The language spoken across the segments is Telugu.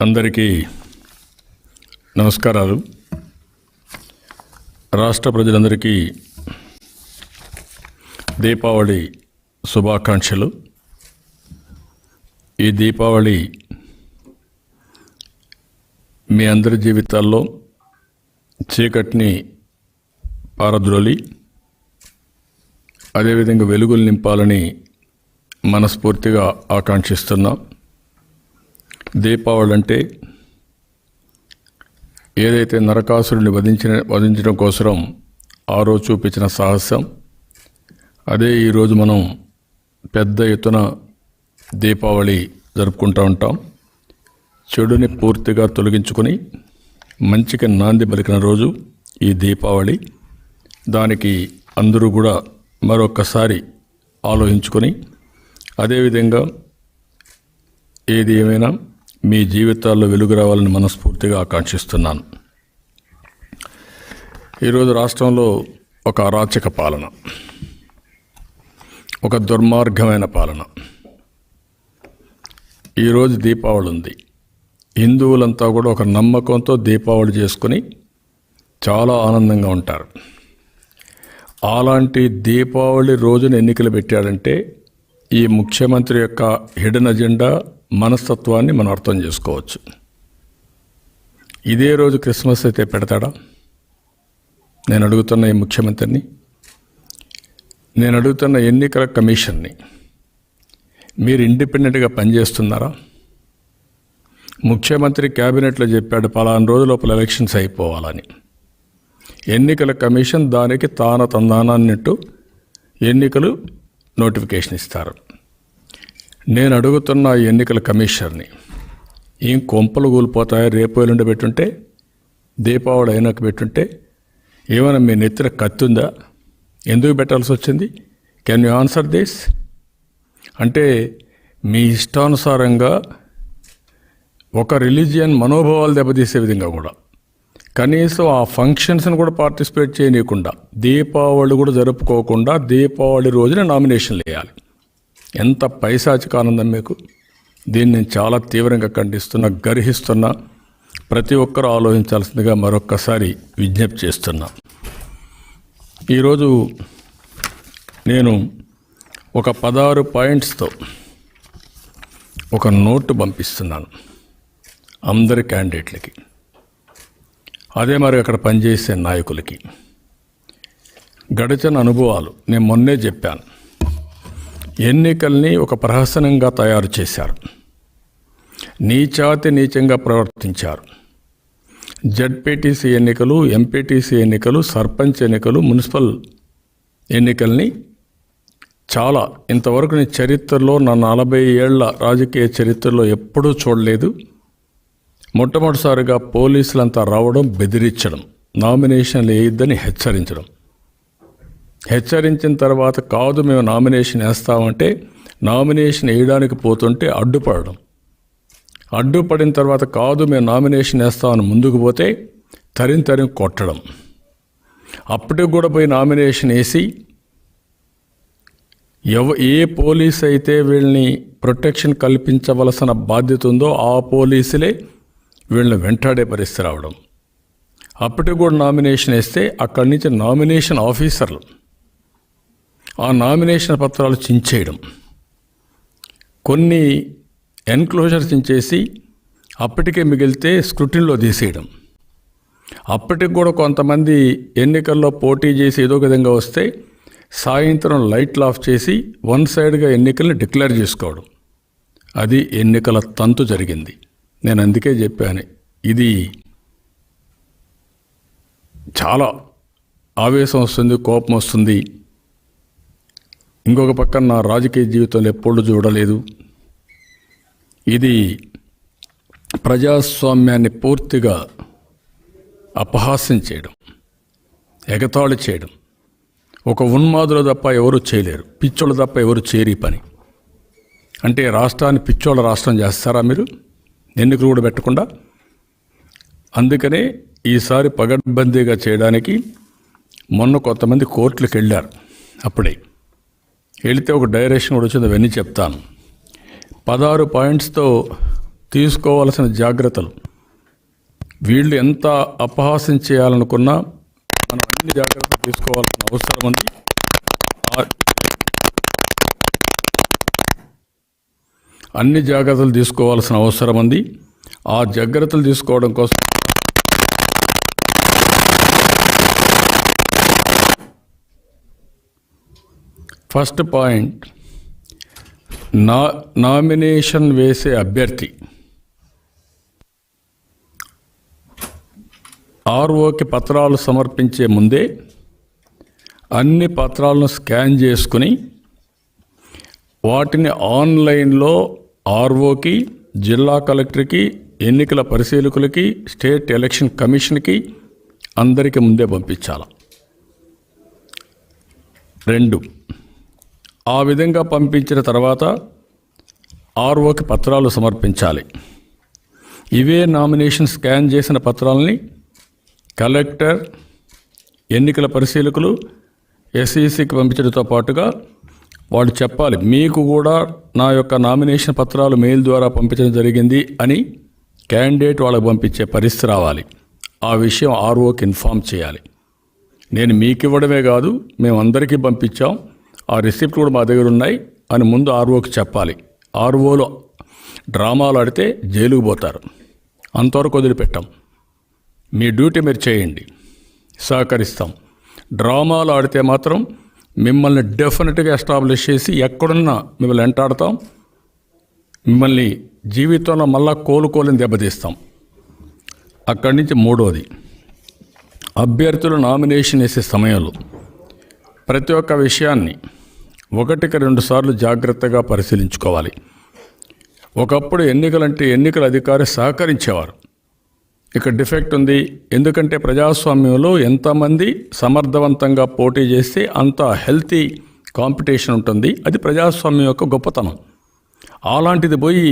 అందరికీ నమస్కారాలు. రాష్ట్ర ప్రజలందరికీ దీపావళి శుభాకాంక్షలు. ఈ దీపావళి మీ అందరి జీవితాల్లో చీకటిని పారద్రోలి అదేవిధంగా వెలుగులు నింపాలని మనస్ఫూర్తిగా ఆకాంక్షిస్తున్నాం. దీపావళి అంటే ఏదైతే నరకాసురుని వధించడం కోసం ఆ రోజు చూపించిన సాహసం, అదే ఈరోజు మనం పెద్ద ఎత్తున దీపావళి జరుపుకుంటూ ఉంటాం. చెడుని పూర్తిగా తొలగించుకొని మంచికి నాంది పలికిన రోజు ఈ దీపావళి. దానికి అందరూ కూడా మరొక్కసారి ఆలోచించుకొని అదేవిధంగా ఏది ఏమైనా మీ జీవితాల్లో వెలుగు రావాలని మనస్ఫూర్తిగా ఆకాంక్షిస్తున్నాను. ఈరోజు రాష్ట్రంలో ఒక అరాచక పాలన, ఒక దుర్మార్గమైన పాలన. ఈరోజు దీపావళి ఉంది. హిందువులంతా కూడా ఒక నమ్మకంతో దీపావళి చేసుకుని చాలా ఆనందంగా ఉంటారు. అలాంటి దీపావళి రోజున ఎన్నికలు పెట్టాడంటే ఈ ముఖ్యమంత్రి యొక్క హిడెన్ అజెండా మనస్తత్వాన్ని మనం అర్థం చేసుకోవచ్చు. ఇదే రోజు క్రిస్మస్ అయితే పెడతాడా? నేను అడుగుతున్న ఈ ముఖ్యమంత్రిని, నేను అడుగుతున్న ఎన్నికల కమిషన్ని, మీరు ఇండిపెండెంట్గా పనిచేస్తున్నారా? ముఖ్యమంత్రి క్యాబినెట్లో చెప్పాడు పలానా రోజు లోపల ఎలక్షన్స్ అయిపోవాలని. ఎన్నికల కమిషన్ దానికి తందానన్నట్టు ఎన్నికలు నోటిఫికేషన్ ఇస్తారు. నేను అడుగుతున్న ఎన్నికల కమిషనర్ని, ఏం కొంపలు కూలిపోతాయో రేపు ఎల్లుండి పెట్టుంటే, దీపావళి అయినాక పెట్టుంటే ఏమైనా మీ నెత్తిన కత్తి ఉందా? ఎందుకు పెట్టాల్సి వచ్చింది? Can you answer this? అంటే మీ ఇష్టానుసారంగా ఒక రిలీజియన్ మనోభావాలు దెబ్బతీసే విధంగా కూడా కనీసం ఆ ఫంక్షన్స్ని కూడా పార్టిసిపేట్ చేయనీయకుండా, దీపావళి కూడా జరుపుకోకుండా దీపావళి రోజున నామినేషన్లు వేయాలి. ఎంత పైశాచిక ఆనందం మీకు! దీన్ని నేను చాలా తీవ్రంగా ఖండిస్తున్నా, గర్హిస్తున్నా. ప్రతి ఒక్కరూ ఆలోచించాల్సిందిగా మరొక్కసారి విజ్ఞప్తి చేస్తున్నా. ఈరోజు నేను ఒక 16 పాయింట్స్తో ఒక నోటు పంపిస్తున్నాను అందరి క్యాండిడేట్లకి, అదే మరి అక్కడ పనిచేసే నాయకులకి. గడిచిన అనుభవాలు నేను మొన్నే చెప్పాను. ఎన్నికల్ని ఒక ప్రహసనంగా తయారు చేశారు, నీచంగా ప్రవర్తించారు. జడ్పీటీసీ ఎన్నికలు, ఎంపీటీసీ ఎన్నికలు, సర్పంచ్ ఎన్నికలు, మున్సిపల్ ఎన్నికల్ని చాలా ఇంతవరకు నేను చరిత్రలో, నా 40 ఏళ్ల రాజకీయ చరిత్రలో ఎప్పుడూ చూడలేదు. మొట్టమొదటిసారిగా పోలీసులంతా రావడం, బెదిరించడం, నామినేషన్లు వేయొద్దని హెచ్చరించడం. హెచ్చరించిన తర్వాత కాదు మేము నామినేషన్ వేస్తామంటే నామినేషన్ వేయడానికి పోతుంటే అడ్డుపడడం. అడ్డుపడిన తర్వాత కాదు మేము నామినేషన్ వేస్తామని ముందుకు పోతే తరిం కొట్టడం. అప్పటికి కూడా పోయి నామినేషన్ వేసి ఏ పోలీస్ అయితే వీళ్ళని ప్రొటెక్షన్ కల్పించవలసిన బాధ్యత ఉందో ఆ పోలీసులే వీళ్ళని వెంటాడే పరిస్థితి రావడం. అప్పటికి కూడా నామినేషన్ వేస్తే అక్కడి నుంచి నామినేషన్ ఆఫీసర్లు ఆ నామినేషన్ పత్రాలు చించేయడం, కొన్ని ఎన్క్లోజర్ చించేసి అప్పటికే మిగిలితే స్క్రూటిన్లో తీసేయడం. అప్పటికి కూడా కొంతమంది ఎన్నికల్లో పోటీ చేసి ఏదో విధంగా వస్తే సాయంత్రం లైట్లు ఆఫ్ చేసి వన్ సైడ్గా ఎన్నికల్ని డిక్లేర్ చేసుకోవడం. అది ఎన్నికల తంతు జరిగింది. నేను అందుకే చెప్పాను, ఇది చాలా ఆవేశం వస్తుంది, కోపం వస్తుంది. ఇంకొక పక్కన నా రాజకీయ జీవితంలో ఎప్పుడు చూడలేదు. ఇది ప్రజాస్వామ్యాన్ని పూర్తిగా అపహాస్యం చేయడం, ఎగతాళి చేయడం. ఒక ఉన్మాదులు తప్ప ఎవరు చేయలేరు, పిచ్చోళ్ళు తప్ప ఎవరు చేయరు ఈ పని. అంటే రాష్ట్రాన్ని పిచ్చోళ్ళ రాష్ట్రం చేస్తారా మీరు ఎన్నికలు కూడా పెట్టకుండా? అందుకనే ఈసారి పగడ్బందీగా చేయడానికి మొన్న కొంతమంది కోర్టులకు వెళ్ళారు. అప్పుడే వెళితే ఒక డైరెక్షన్ కూడా వచ్చింది, అవన్నీ చెప్తాను. 16 పాయింట్స్తో తీసుకోవాల్సిన జాగ్రత్తలు. వీళ్ళు ఎంత అపహాస్యం చేయాలనుకున్నా మనం అన్ని జాగ్రత్తలు తీసుకోవాల్సిన అవసరం ఉంది. అన్ని జాగ్రత్తలు తీసుకోవాల్సిన అవసరం ఉంది. ఆ జాగ్రత్తలు తీసుకోవడం కోసం ఫస్ట్ పాయింట్, నామినేషన్ వేసే అభ్యర్థి ఆర్ఓకి పత్రాలు సమర్పించే ముందే అన్ని పత్రాలను స్కాన్ చేసుకుని వాటిని ఆన్లైన్లో ఆర్ఓకి, జిల్లా కలెక్టర్కి, ఎన్నికల పరిశీలకులకి, స్టేట్ ఎలక్షన్ కమిషన్కి అందరికీ ముందే పంపించాలి. 2, ఆ విధంగా పంపించిన తర్వాత ఆర్ఓకి పత్రాలు సమర్పించాలి. ఇవే నామినేషన్ స్కాన్ చేసిన పత్రాలని కలెక్టర్, ఎన్నికల పరిశీలకులు, ఎస్ఈసికి పంపించడంతో పాటుగా వాళ్ళు చెప్పాలి, మీకు కూడా నా యొక్క నామినేషన్ పత్రాలు మెయిల్ ద్వారా పంపించడం జరిగింది అని క్యాండిడేట్ వాళ్ళకి పంపించే పరిస్థితి రావాలి. ఆ విషయం ఆర్ఓకి ఇన్ఫామ్ చేయాలి. నేను మీకు ఇవ్వడమే కాదు, మేము అందరికీ పంపించాం, ఆ రిసిప్ట్ కూడా మా దగ్గర ఉన్నాయి అని ముందు ఆర్ఓకి చెప్పాలి. ఆర్ఓలో డ్రామాలు ఆడితే జైలుకు పోతారు. అంతవరకు వదిలిపెట్టాం. మీ డ్యూటీ మీరు చేయండి, సహకరిస్తాం. డ్రామాలు ఆడితే మాత్రం మిమ్మల్ని డెఫినెట్గా ఎస్టాబ్లిష్ చేసి ఎక్కడున్నా మిమ్మల్ని వెంటాడతాం. మిమ్మల్ని జీవితంలో మళ్ళా కోలుకోలేని దెబ్బతీస్తాం. అక్కడి నుంచి 3వది, అభ్యర్థులు నామినేషన్ వేసే సమయంలో ప్రతి ఒక్క విషయాన్ని 1-2 సార్లు జాగ్రత్తగా పరిశీలించుకోవాలి. ఒకప్పుడు ఎన్నికలంటే ఎన్నికల అధికారి సహకరించేవారు. ఇక్కడ డిఫెక్ట్ ఉంది. ఎందుకంటే ప్రజాస్వామ్యంలో ఎంతమంది సమర్థవంతంగా పోటీ చేస్తే అంత హెల్తీ కాంపిటీషన్ ఉంటుంది. అది ప్రజాస్వామ్యం యొక్క గొప్పతనం. అలాంటిది పోయి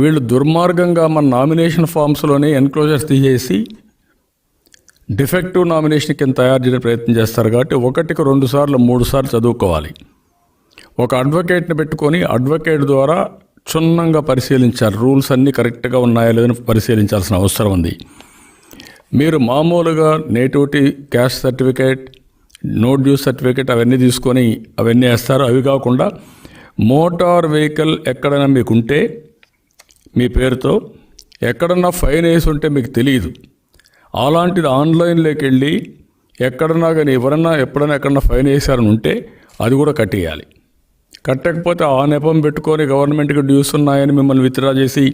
వీళ్ళు దుర్మార్గంగా మన నామినేషన్ ఫామ్స్లోనే ఎన్క్లోజర్స్ తీసేసి డిఫెక్టివ్ నామినేషన్ కింద తయారు చేయడానికి ప్రయత్నం చేస్తారు. కాబట్టి 1-2 సార్లు 3 సార్లు చదువుకోవాలి. ఒక అడ్వకేట్ని పెట్టుకొని అడ్వకేట్ ద్వారా క్షుణ్ణంగా పరిశీలించాలి. రూల్స్ అన్నీ కరెక్ట్గా ఉన్నాయా లేదని పరిశీలించాల్సిన అవసరం ఉంది. మీరు మామూలుగా nativity, caste certificate, no due certificate అవన్నీ తీసుకొని అవన్నీ వేస్తారు. అవి కాకుండా మోటార్ వెహికల్ ఎక్కడైనా మీకుంటే మీ పేరుతో ఎక్కడన్నా ఫైన్ వేసి ఉంటే మీకు తెలియదు. అలాంటిది ఆన్లైన్లోకి వెళ్ళి ఎక్కడన్నా కానీ ఎవరన్నా ఎప్పుడైనా ఎక్కడన్నా ఫైన్ వేసారని ఉంటే అది కూడా కట్టేయాలి. కట్టకపోతే ఆ నెపం పెట్టుకొని గవర్నమెంట్కి డ్యూస్ ఉన్నాయని మిమ్మల్ని విత్డ్రా చేసి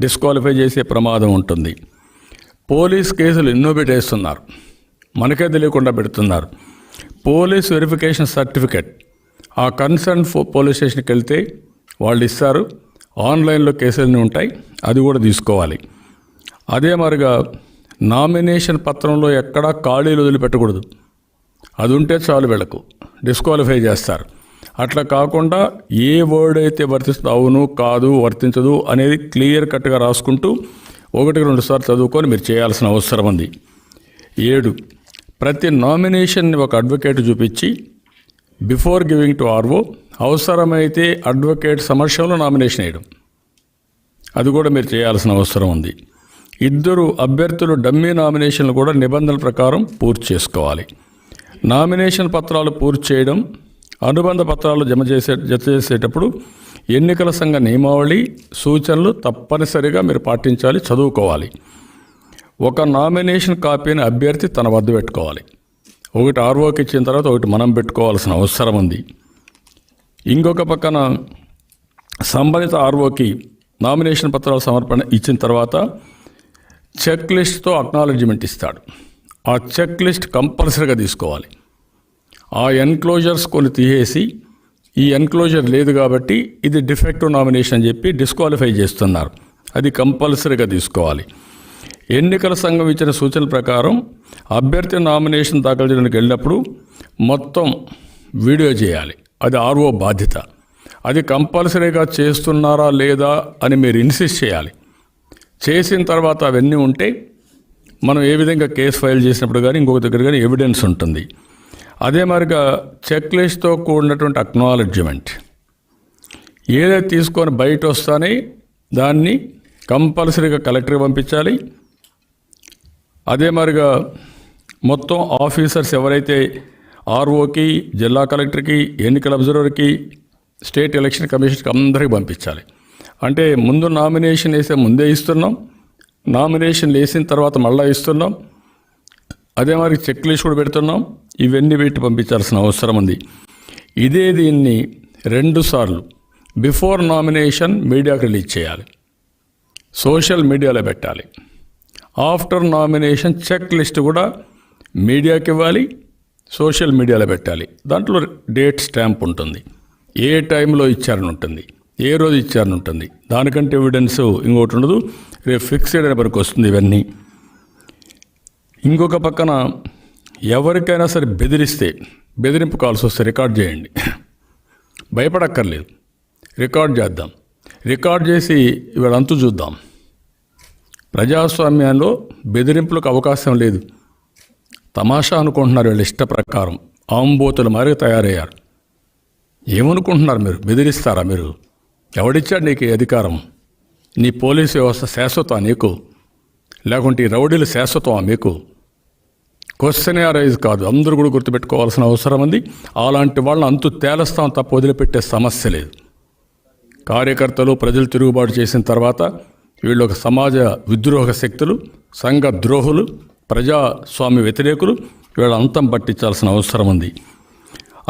డిస్క్వాలిఫై చేసే ప్రమాదం ఉంటుంది. పోలీస్ కేసులు ఎన్నో పెట్టేస్తున్నారు, మనకే తెలియకుండా పెడుతున్నారు. పోలీస్ వెరిఫికేషన్ సర్టిఫికెట్ ఆ కన్సర్న్ పోలీస్ స్టేషన్కి వెళ్తే వాళ్ళు ఇస్తారు. ఆన్లైన్లో కేసులన్నీ ఉంటాయి, అది కూడా తీసుకోవాలి. అదే మరిగా నామినేషన్ పత్రంలో ఎక్కడా ఖాళీలు వదిలిపెట్టకూడదు. అది ఉంటే చాలు వీళ్ళకు డిస్క్వాలిఫై చేస్తారు. అట్లా కాకుండా ఏ వర్డ్ అయితే వర్తిస్తుందో అవును కాదు వర్తించదు అనేది క్లియర్ కట్గా రాసుకుంటూ 1-2 సార్లు చదువుకొని మీరు చేయాల్సిన అవసరం ఉంది. 7, ప్రతి నామినేషన్ని ఒక అడ్వకేట్ చూపించి బిఫోర్ గివింగ్ టు ఆర్ఓ అవసరమైతే అడ్వకేట్ సమక్షంలో నామినేషన్ వేయడం, అది కూడా మీరు చేయాల్సిన అవసరం ఉంది. 2 అభ్యర్థులు డమ్మీ నామినేషన్లు కూడా నిబంధనల ప్రకారం పూర్తి చేసుకోవాలి. నామినేషన్ పత్రాలు పూర్తి చేయడం, అనుబంధ పత్రాలు జత చేసేటప్పుడు ఎన్నికల సంఘ నియమావళి, సూచనలు తప్పనిసరిగా మీరు పాటించాలి, చదువుకోవాలి. ఒక నామినేషన్ కాపీని అభ్యర్థి తన వద్ద పెట్టుకోవాలి. ఒకటి ఆర్ఓకి ఇచ్చిన తర్వాత ఒకటి మనం పెట్టుకోవాల్సిన అవసరం ఉంది. ఇంకొక పక్కన సంబంధిత ఆర్ఓకి నామినేషన్ పత్రాల సమర్పణ ఇచ్చిన తర్వాత చెక్ లిస్ట్తో అక్నాలెడ్జ్మెంట్ ఇస్తాడు. ఆ చెక్ లిస్ట్ కంపల్సరీగా తీసుకోవాలి. ఆ ఎన్క్లోజర్స్ కొన్ని తీసేసి ఈ ఎన్క్లోజర్ లేదు కాబట్టి ఇది డిఫెక్టివ్ నామినేషన్ అని చెప్పి డిస్క్వాలిఫై చేస్తున్నారు. అది కంపల్సరీగా తీసుకోవాలి. ఎన్నికల సంఘం ఇచ్చిన సూచనల ప్రకారం అభ్యర్థి నామినేషన్ దాఖలు చేయడానికి వెళ్ళినప్పుడు మొత్తం వీడియో చేయాలి. అది ఆర్ఓ బాధ్యత. అది కంపల్సరీగా చేస్తున్నారా లేదా అని మీరు ఇన్సిస్ట్ చేయాలి. చేసిన తర్వాత అవన్నీ ఉంటే మనం ఏ విధంగా కేసు ఫైల్ చేసినప్పుడు కానీ ఇంకొక దగ్గర కానీ ఎవిడెన్స్ ఉంటుంది. అదే మరిగా చెక్ లిస్ట్తో కూడినటువంటి అక్నాలెడ్జ్మెంట్ ఏదైతే తీసుకొని బయట వస్తానే దాన్ని కంపల్సరీగా కలెక్టర్కి పంపించాలి. అదే మరిగా మొత్తం ఆఫీసర్స్ ఎవరైతే ఆర్ఓకి, జిల్లా కలెక్టర్కి, ఎన్నికల అబ్జర్వర్కి, స్టేట్ ఎలక్షన్ కమిషన్కి అందరికీ పంపించాలి. అంటే ముందు నామినేషన్ వేసే ముందే ఇస్తున్నాం, నామినేషన్ వేసిన తర్వాత మళ్ళీ ఇస్తున్నాం. అదే మరి చెక్ లిస్ట్ కూడా పెడుతున్నాం. ఇవన్నీ పెట్టి పంపించాల్సిన అవసరం ఉంది. దీన్ని 2 సార్లు బిఫోర్ నామినేషన్ మీడియాకి రిలీజ్ చేయాలి, సోషల్ మీడియాలో పెట్టాలి. ఆఫ్టర్ నామినేషన్ చెక్ లిస్ట్ కూడా మీడియాకి ఇవ్వాలి, సోషల్ మీడియాలో పెట్టాలి. దాంట్లో డేట్ స్టాంప్ ఉంటుంది, ఏ టైంలో ఇచ్చారని ఉంటుంది, ఏ రోజు ఇచ్చారని ఉంటుంది. దానికంటే ఎవిడెన్స్ ఇంకోటి ఉండదు. రేపు ఫిక్స్డ్ అనే వరకు వస్తుంది ఇవన్నీ. ఇంకొక పక్కన ఎవరికైనా సరే బెదిరింపు కాల్స్ వస్తే రికార్డ్ చేయండి. భయపడక్కర్లేదు, రికార్డ్ చేద్దాం. రికార్డ్ చేసి ఇవాళ అంతు చూద్దాం. ప్రజాస్వామ్యంలో బెదిరింపులకు అవకాశం లేదు. తమాషా అనుకుంటున్నారు వీళ్ళ ఇష్ట ప్రకారం. ఆంబోతుల మారి తయారయ్యారు. ఏమనుకుంటున్నారు మీరు? బెదిరిస్తారా మీరు? ఎవడిచ్చాడు నీకు అధికారం? నీ పోలీసు వ్యవస్థ శాశ్వతం నీకు? లేకుంటే ఈ రౌడీలు శాశ్వతమా మీకు? క్వశ్చనే రైజ్ కాదు. అందరూ కూడా గుర్తుపెట్టుకోవాల్సిన అవసరం ఉంది. అలాంటి వాళ్ళని అంతు తేలస్తాం తప్ప వదిలిపెట్టే సమస్య లేదు. కార్యకర్తలు ప్రజలు తిరుగుబాటు చేసిన తర్వాత వీళ్ళు ఒక సమాజ విద్రోహ శక్తులు, సంఘ ద్రోహులు, ప్రజాస్వామ్య వ్యతిరేకులు. వీళ్ళ అంతం పట్టించాల్సిన అవసరం ఉంది.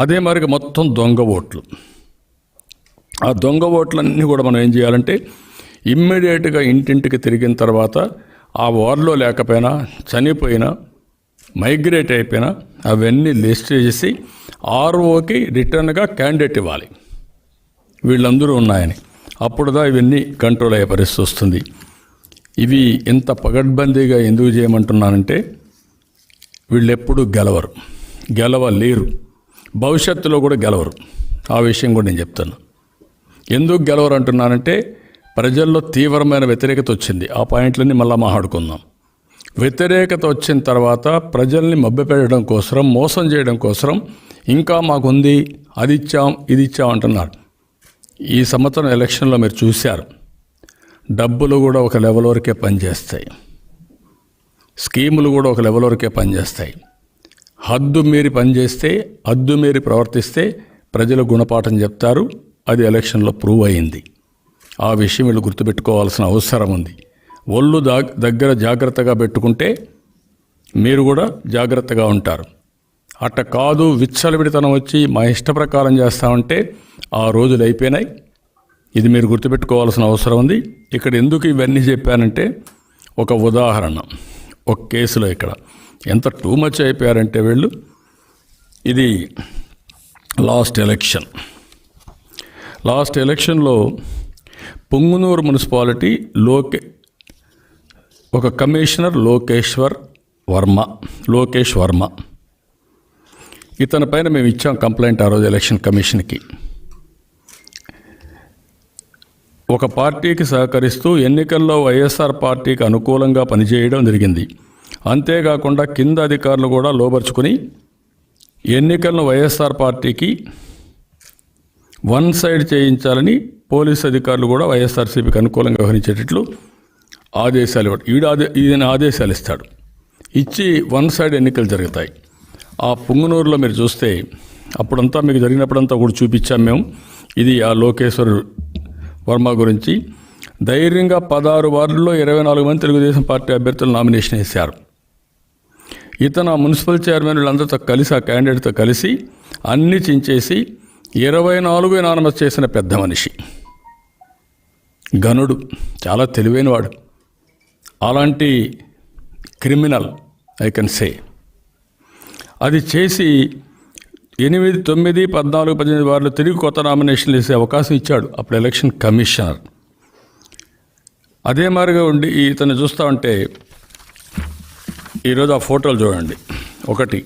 అదే మరిగా మొత్తం దొంగ ఓట్లు. ఆ దొంగ ఓట్లన్నీ కూడా మనం ఏం చేయాలంటే ఇమ్మీడియట్గా ఇంటింటికి తిరిగిన తర్వాత ఆ వార్డులో లేకపోయినా, చనిపోయినా, మైగ్రేట్ అయిపోయినా అవన్నీ లిస్ట్ చేసి ఆర్ఓకి రిటర్న్గా క్యాండిడేట్ ఇవ్వాలి, వీళ్ళందరూ ఉన్నాయని. అప్పుడుదా ఇవన్నీ కంట్రోల్ అయ్యే పరిస్థితి వస్తుంది. ఇవి ఇంత పగడ్బందీగా ఎందుకు చేయమంటున్నానంటే వీళ్ళెప్పుడు గెలవలేరు, భవిష్యత్తులో కూడా గెలవరు. ఆ విషయం కూడా నేను చెప్తాను. ఎందుకు గెలవరు అంటున్నానంటే ప్రజల్లో తీవ్రమైన వ్యతిరేకత వచ్చింది. ఆ పాయింట్లన్నీ మళ్ళీ మాట్లాడుకుందాం. వ్యతిరేకత వచ్చిన తర్వాత ప్రజల్ని మభ్యపెట్టడం కోసం, మోసం చేయడం కోసం ఇంకా మాకుంది, అది ఇచ్చాం, ఇది ఇచ్చాం అంటున్నారు. ఈ సంవత్సరం ఎలక్షన్లో మీరు చూశారు, డబ్బులు కూడా ఒక లెవెల్ వరకే పనిచేస్తాయి, స్కీములు కూడా ఒక లెవెల్ వరకే పనిచేస్తాయి. హద్దు మీరి పనిచేస్తే, హద్దు మీరి ప్రవర్తిస్తే ప్రజలు గుణపాఠం చెప్తారు. అది ఎలక్షన్లో ప్రూవ్ అయింది. ఆ విషయం వీళ్ళు గుర్తుపెట్టుకోవాల్సిన అవసరం ఉంది. ఒళ్ళు దగ్గర జాగ్రత్తగా పెట్టుకుంటే మీరు కూడా జాగ్రత్తగా ఉంటారు. అట్ట కాదు విచ్చలవిడితనం వచ్చి మా ఇష్ట ప్రకారం చేస్తామంటే ఆ రోజులు అయిపోయినాయి. ఇది మీరు గుర్తుపెట్టుకోవాల్సిన అవసరం ఉంది. ఇక్కడ ఎందుకు ఇవన్నీ చెప్పానంటే ఒక ఉదాహరణ, ఒక కేసులో ఇక్కడ ఎంత టూ మచ్ అయిపోయారంటే వీళ్ళు. ఇది లాస్ట్ ఎలక్షన్లో పుంగునూరు మున్సిపాలిటీ ఒక కమిషనర్ లోకేష్ వర్మ ఇతని పైన మేము ఇచ్చాం కంప్లైంట్ ఆ రోజు ఎలక్షన్ కమిషన్కి. ఒక పార్టీకి సహకరిస్తూ ఎన్నికల్లో వైఎస్ఆర్ పార్టీకి అనుకూలంగా పనిచేయడం జరిగింది. అంతేకాకుండా కింద అధికారులు కూడా లోబర్చుకుని ఎన్నికలను వైఎస్ఆర్ పార్టీకి వన్ సైడ్ చేయించాలని పోలీసు అధికారులు కూడా వైఎస్ఆర్సీపీకి అనుకూలంగా వ్యవహరించేటట్లు ఆదేశాలు ఇవ్వడం. ఈయన ఆదేశాలు ఇస్తాడు, ఇచ్చి వన్ సైడ్ ఎన్నికలు జరుగుతాయి. ఆ పుంగనూరులో మీరు చూస్తే అప్పుడంతా మీకు జరిగినప్పుడంతా కూడా చూపించాం మేము. ఇది ఆ లోకేశ్వర్ వర్మ గురించి. ధైర్యంగా 16 వార్డుల్లో 24 మంది తెలుగుదేశం పార్టీ అభ్యర్థులు నామినేషన్ వేశారు. ఇతను ఆ మున్సిపల్ చైర్మన్ వీళ్ళందరితో కలిసి, ఆ క్యాండిడేట్తో కలిసి అన్ని చించేసి 24 ఎనానమస్ చేసిన పెద్ద మనిషి, గనుడు, చాలా తెలివైనవాడు. అలాంటి క్రిమినల్ ఐ కెన్ సే. అది చేసి 8, 9, 14, 18 వార్డులు తిరిగి కొత్త నామినేషన్లు వేసే అవకాశం ఇచ్చాడు అప్పుడు ఎలక్షన్ కమిషనర్. అదే మాదిరిగా ఉండి ఇతను చూస్తూ ఉంటే ఈరోజు ఆ ఫోటోలు చూడండి. ఒకటి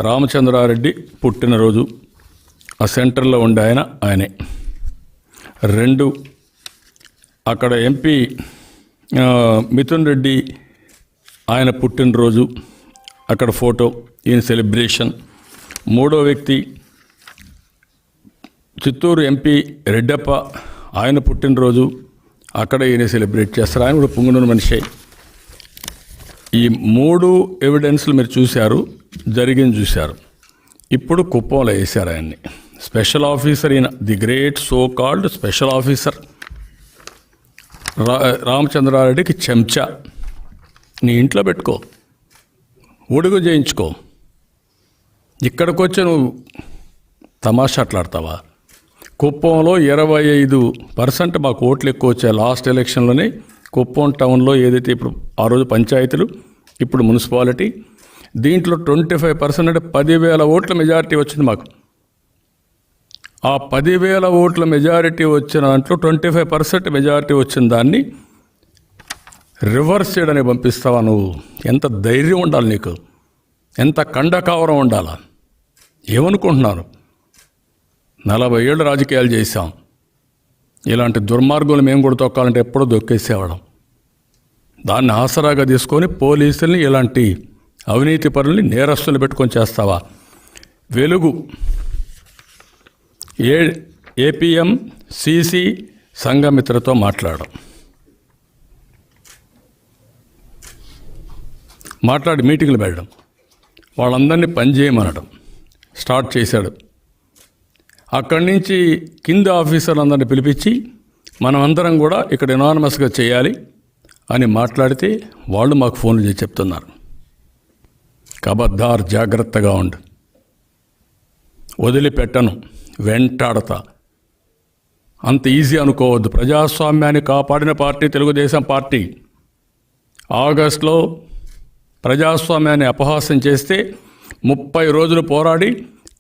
రామచంద్రారెడ్డి పుట్టినరోజు, ఆ సెంటర్లో ఉండే ఆయనే. 2 అక్కడ ఎంపీ మిథున్ రెడ్డి ఆయన పుట్టినరోజు, అక్కడ ఫోటో, ఈయన సెలబ్రేషన్. 3వ వ్యక్తి చిత్తూరు ఎంపీ రెడ్డప్ప, ఆయన పుట్టినరోజు, అక్కడ ఈయన సెలబ్రేట్ చేస్తారు. ఆయన కూడా పొంగునూరు మనిషి. ఈ 3 ఎవిడెన్స్లు మీరు చూశారు, జరిగింది చూశారు. ఇప్పుడు కుప్పంలో వేశారు ఆయన్ని. స్పెషల్ ఆఫీసర్ ఈయన, the great so called special officer రామచంద్రారెడ్డికి చెంచా. నీ ఇంట్లో పెట్టుకో, ఉడుగు చేయించుకో. ఇక్కడికి వచ్చి నువ్వు తమాషాట్లాడతావా? కుప్పంలో 25% మాకు ఓట్లు ఎక్కువ వచ్చాయి లాస్ట్ ఎలక్షన్లోనే. కుప్పం టౌన్లో ఏదైతే ఇప్పుడు ఆ రోజు పంచాయతీలు, ఇప్పుడు మున్సిపాలిటీ, దీంట్లో 25% అంటే 10,000 ఓట్ల మెజారిటీ వచ్చింది మాకు. ఆ 10,000 ఓట్ల మెజారిటీ వచ్చిన దాంట్లో 25% మెజారిటీ వచ్చిన దాన్ని రివర్స్ చేయడానికి పంపిస్తావా నువ్వు? ఎంత ధైర్యం ఉండాలి నీకు, ఎంత కండకావరం ఉండాలా? ఏమనుకుంటున్నారు? 40 ఏళ్ళు రాజకీయాలు చేశాం. ఇలాంటి దుర్మార్గులు మేము కూడా తొక్కాలంటే ఎప్పుడో దొక్కేసేవాళ్ళం. దాన్ని ఆసరాగా తీసుకొని పోలీసుల్ని, ఇలాంటి అవినీతి పరుల్ని నేరస్తులు పెట్టుకొని చేస్తావా? వెలుగు ఏపీఎం సిసి సంఘమిత్రతో మాట్లాడి మీటింగ్లు పెట్టడం, వాళ్ళందరినీ పనిచేయమనడం స్టార్ట్ చేశాడు. అక్కడి నుంచి కింద ఆఫీసర్లందరినీ పిలిపించి మనమందరం కూడా ఇక్కడ ఎనానమస్గా చేయాలి అని మాట్లాడితే వాళ్ళు మాకు ఫోన్లు చేసి చెప్తున్నారు, కబద్దార్, జాగ్రత్తగా ఉండు, వదిలిపెట్టను, వెంటాడతా. అంత ఈజీ అనుకోవద్దు. ప్రజాస్వామ్యాన్ని కాపాడిన పార్టీ తెలుగుదేశం పార్టీ. ఆగస్టులో ప్రజాస్వామ్యాన్ని అపహాస్యం చేస్తే 30 రోజులు పోరాడి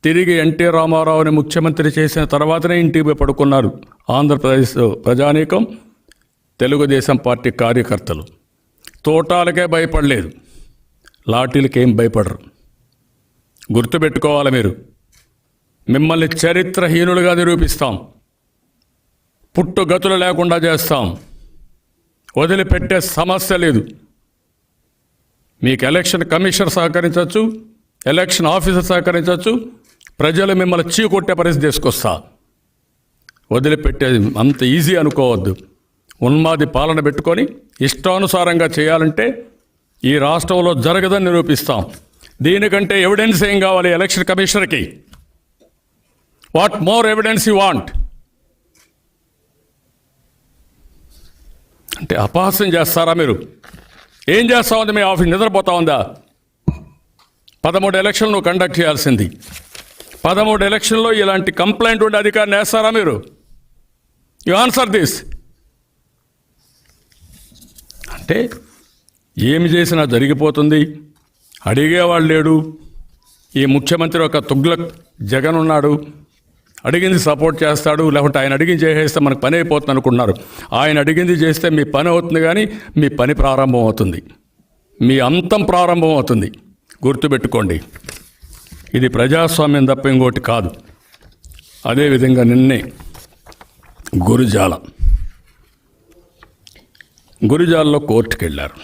తిరిగి ఎన్టీ రామారావుని ముఖ్యమంత్రి చేసిన తర్వాతనే ఇంటికి పడుకున్నారు ఆంధ్రప్రదేశ్ ప్రజానీకం, తెలుగుదేశం పార్టీ కార్యకర్తలు. తోటాలకే భయపడలేదు, లాఠీలకేం భయపడరు. గుర్తుపెట్టుకోవాలి మీరు. మిమ్మల్ని చరిత్రహీనులుగా నిరూపిస్తాం, పుట్టుగతులు లేకుండా చేస్తాం, వదిలిపెట్టే సమస్య లేదు. మీకు ఎలక్షన్ కమిషనర్ సహకరించవచ్చు, ఎలక్షన్ ఆఫీసర్ సహకరించవచ్చు, ప్రజలు మిమ్మల్ని చీకొట్టే పరిస్థితి తీసుకొస్తా. వదిలిపెట్టేది అంత ఈజీ అనుకోవద్దు. ఉన్మాది పాలన పెట్టుకొని ఇష్టానుసారంగా చేయాలంటే ఈ రాష్ట్రంలో జరగదని నిరూపిస్తాం. దీనికంటే ఎవిడెన్స్ ఏం కావాలి ఎలక్షన్ కమిషనర్కి? What more evidence you want? అంటే అపహాస్యం చేస్తారా మీరు? ఏం చేస్తా ఉంది మీ ఆఫీస్? నిద్రపోతా ఉందా? 13 ఎలక్షన్లు నువ్వు కండక్ట్ చేయాల్సింది. 13 ఎలక్షన్లో ఇలాంటి కంప్లైంట్ ఉండే అధికారిని వేస్తారా మీరు? You answer this. అంటే ఏమి చేసినా జరిగిపోతుంది, అడిగేవాళ్ళు లేడు. ఈ ముఖ్యమంత్రి ఒక తుగ్లక్ జగన్ ఉన్నాడు, అడిగింది సపోర్ట్ చేస్తాడు, లేకుంటే ఆయన అడిగింది చేసేస్తే మనకు పని అయిపోతుంది అనుకుంటున్నారు. ఆయన అడిగింది చేస్తే మీ పని అవుతుంది, కానీ మీ పని ప్రారంభం అవుతుంది, మీ అంతం ప్రారంభం అవుతుంది. గుర్తుపెట్టుకోండి, ఇది ప్రజాస్వామ్యం తప్ప ఇంకోటి కాదు. అదేవిధంగా నిన్నే గురిజాలలో కోర్టుకు వెళ్ళారు.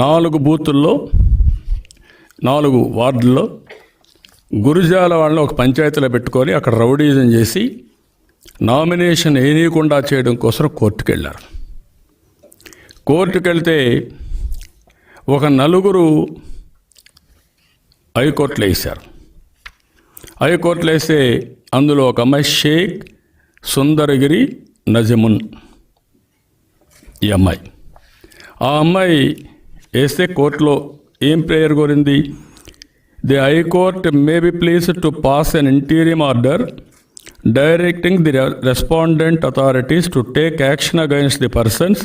4 బూతుల్లో 4 వార్డుల్లో గురిజాల వాళ్ళని ఒక పంచాయతీలో పెట్టుకొని అక్కడ రౌడీజం చేసి నామినేషన్ వేయకుండా చేయడం కోసం కోర్టుకు వెళ్ళారు. కోర్టుకు వెళ్తే ఒక 4 హైకోర్టులో వేశారు. హైకోర్టులో వేస్తే అందులో ఒక అమ్మాయి షేక్ సుందరగిరి నజమున్, ఈ అమ్మాయి. ఆ అమ్మాయి వేస్తే కోర్టులో ఏం ప్రేయర్ కోరింది? The high court may be pleased to pass an interim order directing the respondent authorities to take action against the persons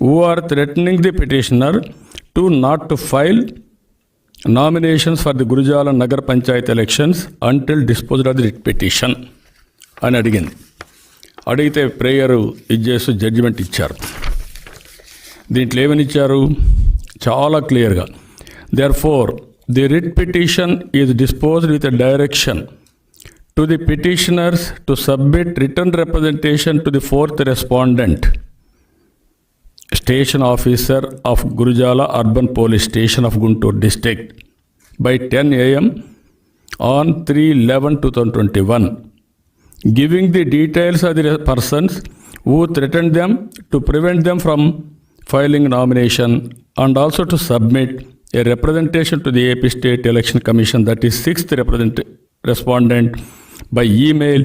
who are threatening the petitioner to not to file nominations for the Gurujala Nagar Panchayat elections until disposal of the writ petition అని అడిగింది. అడిగితే ప్రేయరు ఇచ్చేసి జడ్జిమెంట్ ఇచ్చారు. దీంట్లో ఏమని ఇచ్చారు? చాలా క్లియర్గా, therefore the writ petition is disposed with a direction to the petitioners to submit written representation to the 4th respondent, Station Officer of Gurujala Urban Police Station of Guntur District by 10 a.m. on 3/11/2021, giving the details of the persons who threatened them to prevent them from filing nomination and also to submit a representation to the AP State Election Commission, that is sixth respondent, by email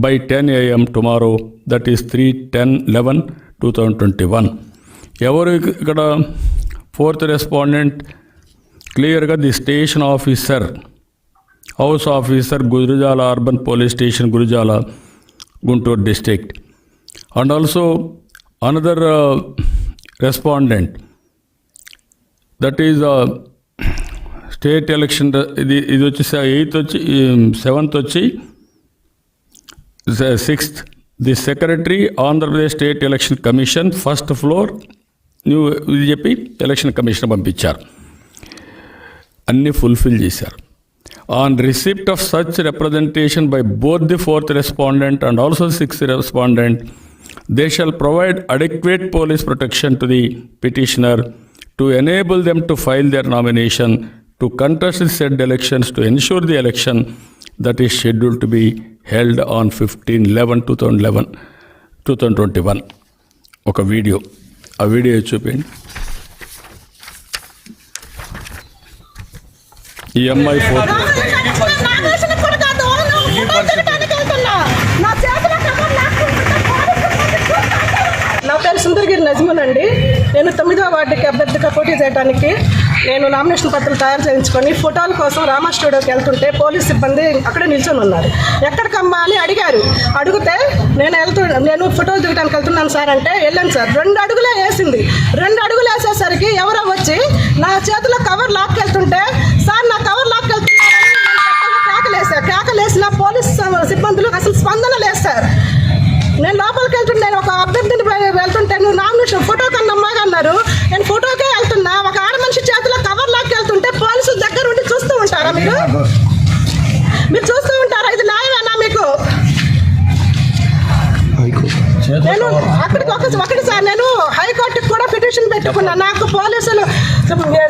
by 10 a.m. tomorrow, that is 3/10/11/2021. ఎవరు ఇక్కడ ఫోర్త్ రెస్పాండెంట్? క్లియర్గా the station officer, house officer, Gurujala urban police station, Gurujala, Guntur district. And also another respondent, that is state election. ఇది వచ్చి 8th వచ్చి 7th వచ్చి 6th the secretary Andhra Pradesh state election commission, first floor, నువ్వు ఇది చెప్పి ఎలక్షన్ కమిషన్ పంపించారు. అన్నీ ఫుల్ఫిల్ చేశారు. On receipt of such representation by both the fourth respondent and also sixth respondent, they shall provide adequate police protection to the petitioner to enable them to file their nomination to contest the said elections to ensure the election that is scheduled to be held on 15/11/2021. ఒక వీడియో, ఆ వీడియో చూపిండి. ఈ అమ్మాయి ఫోటో. నా పేరు సుందరగిరి నజ్మున్ అండి. నేను 9వ వార్డుకి అభ్యర్థిగా పోటీ చేయడానికి నేను నామినేషన్ పత్రాలు తయారు చేయించుకొని ఫోటోల కోసం రామా స్టూడియోకి వెళ్తుంటే పోలీస్ సిబ్బంది అక్కడే నిల్చొని ఉన్నారు. ఎక్కడికమ్మా అని అడిగారు. అడిగితే నేను ఫోటోలు దిగడానికి వెళ్తున్నాను సార్ అంటే, వెళ్ళాను సార్. 2 అడుగులే వేసింది. 2 అడుగులు వేసేసరికి ఎవరో వచ్చి నా చేతిలో కవర్ లాక్కెళ్తుంటే, సార్ నా కవర్ లాక్కెళ్తున్నారని కేకలేసిన పోలీస్ సిబ్బందులు అసలు స్పందన లేదు సార్. నేను లోపలికి వెళ్తుంటే ఒక అభ్యర్థిని వెళ్తుంటే, నువ్వు నామినేషన్ ఫోటో కన్నమ్మా అన్నారు. నేను ఫోటోకే వెళ్తున్నా. ఒక ఆడ మనిషి చేతిలో కవర్ లాక్కెళ్తుంటే పోలీసులు దగ్గర ఉండి చూస్తూ ఉంటారా? మీరు చూస్తూ ఉంటారా? ఇది న్యాయమేనా మీకు? నేను అక్కడికి ఒకటి సార్, నేను హైకోర్టుకి కూడా పిటిషన్ పెట్టుకున్నా. నాకు పోలీసులు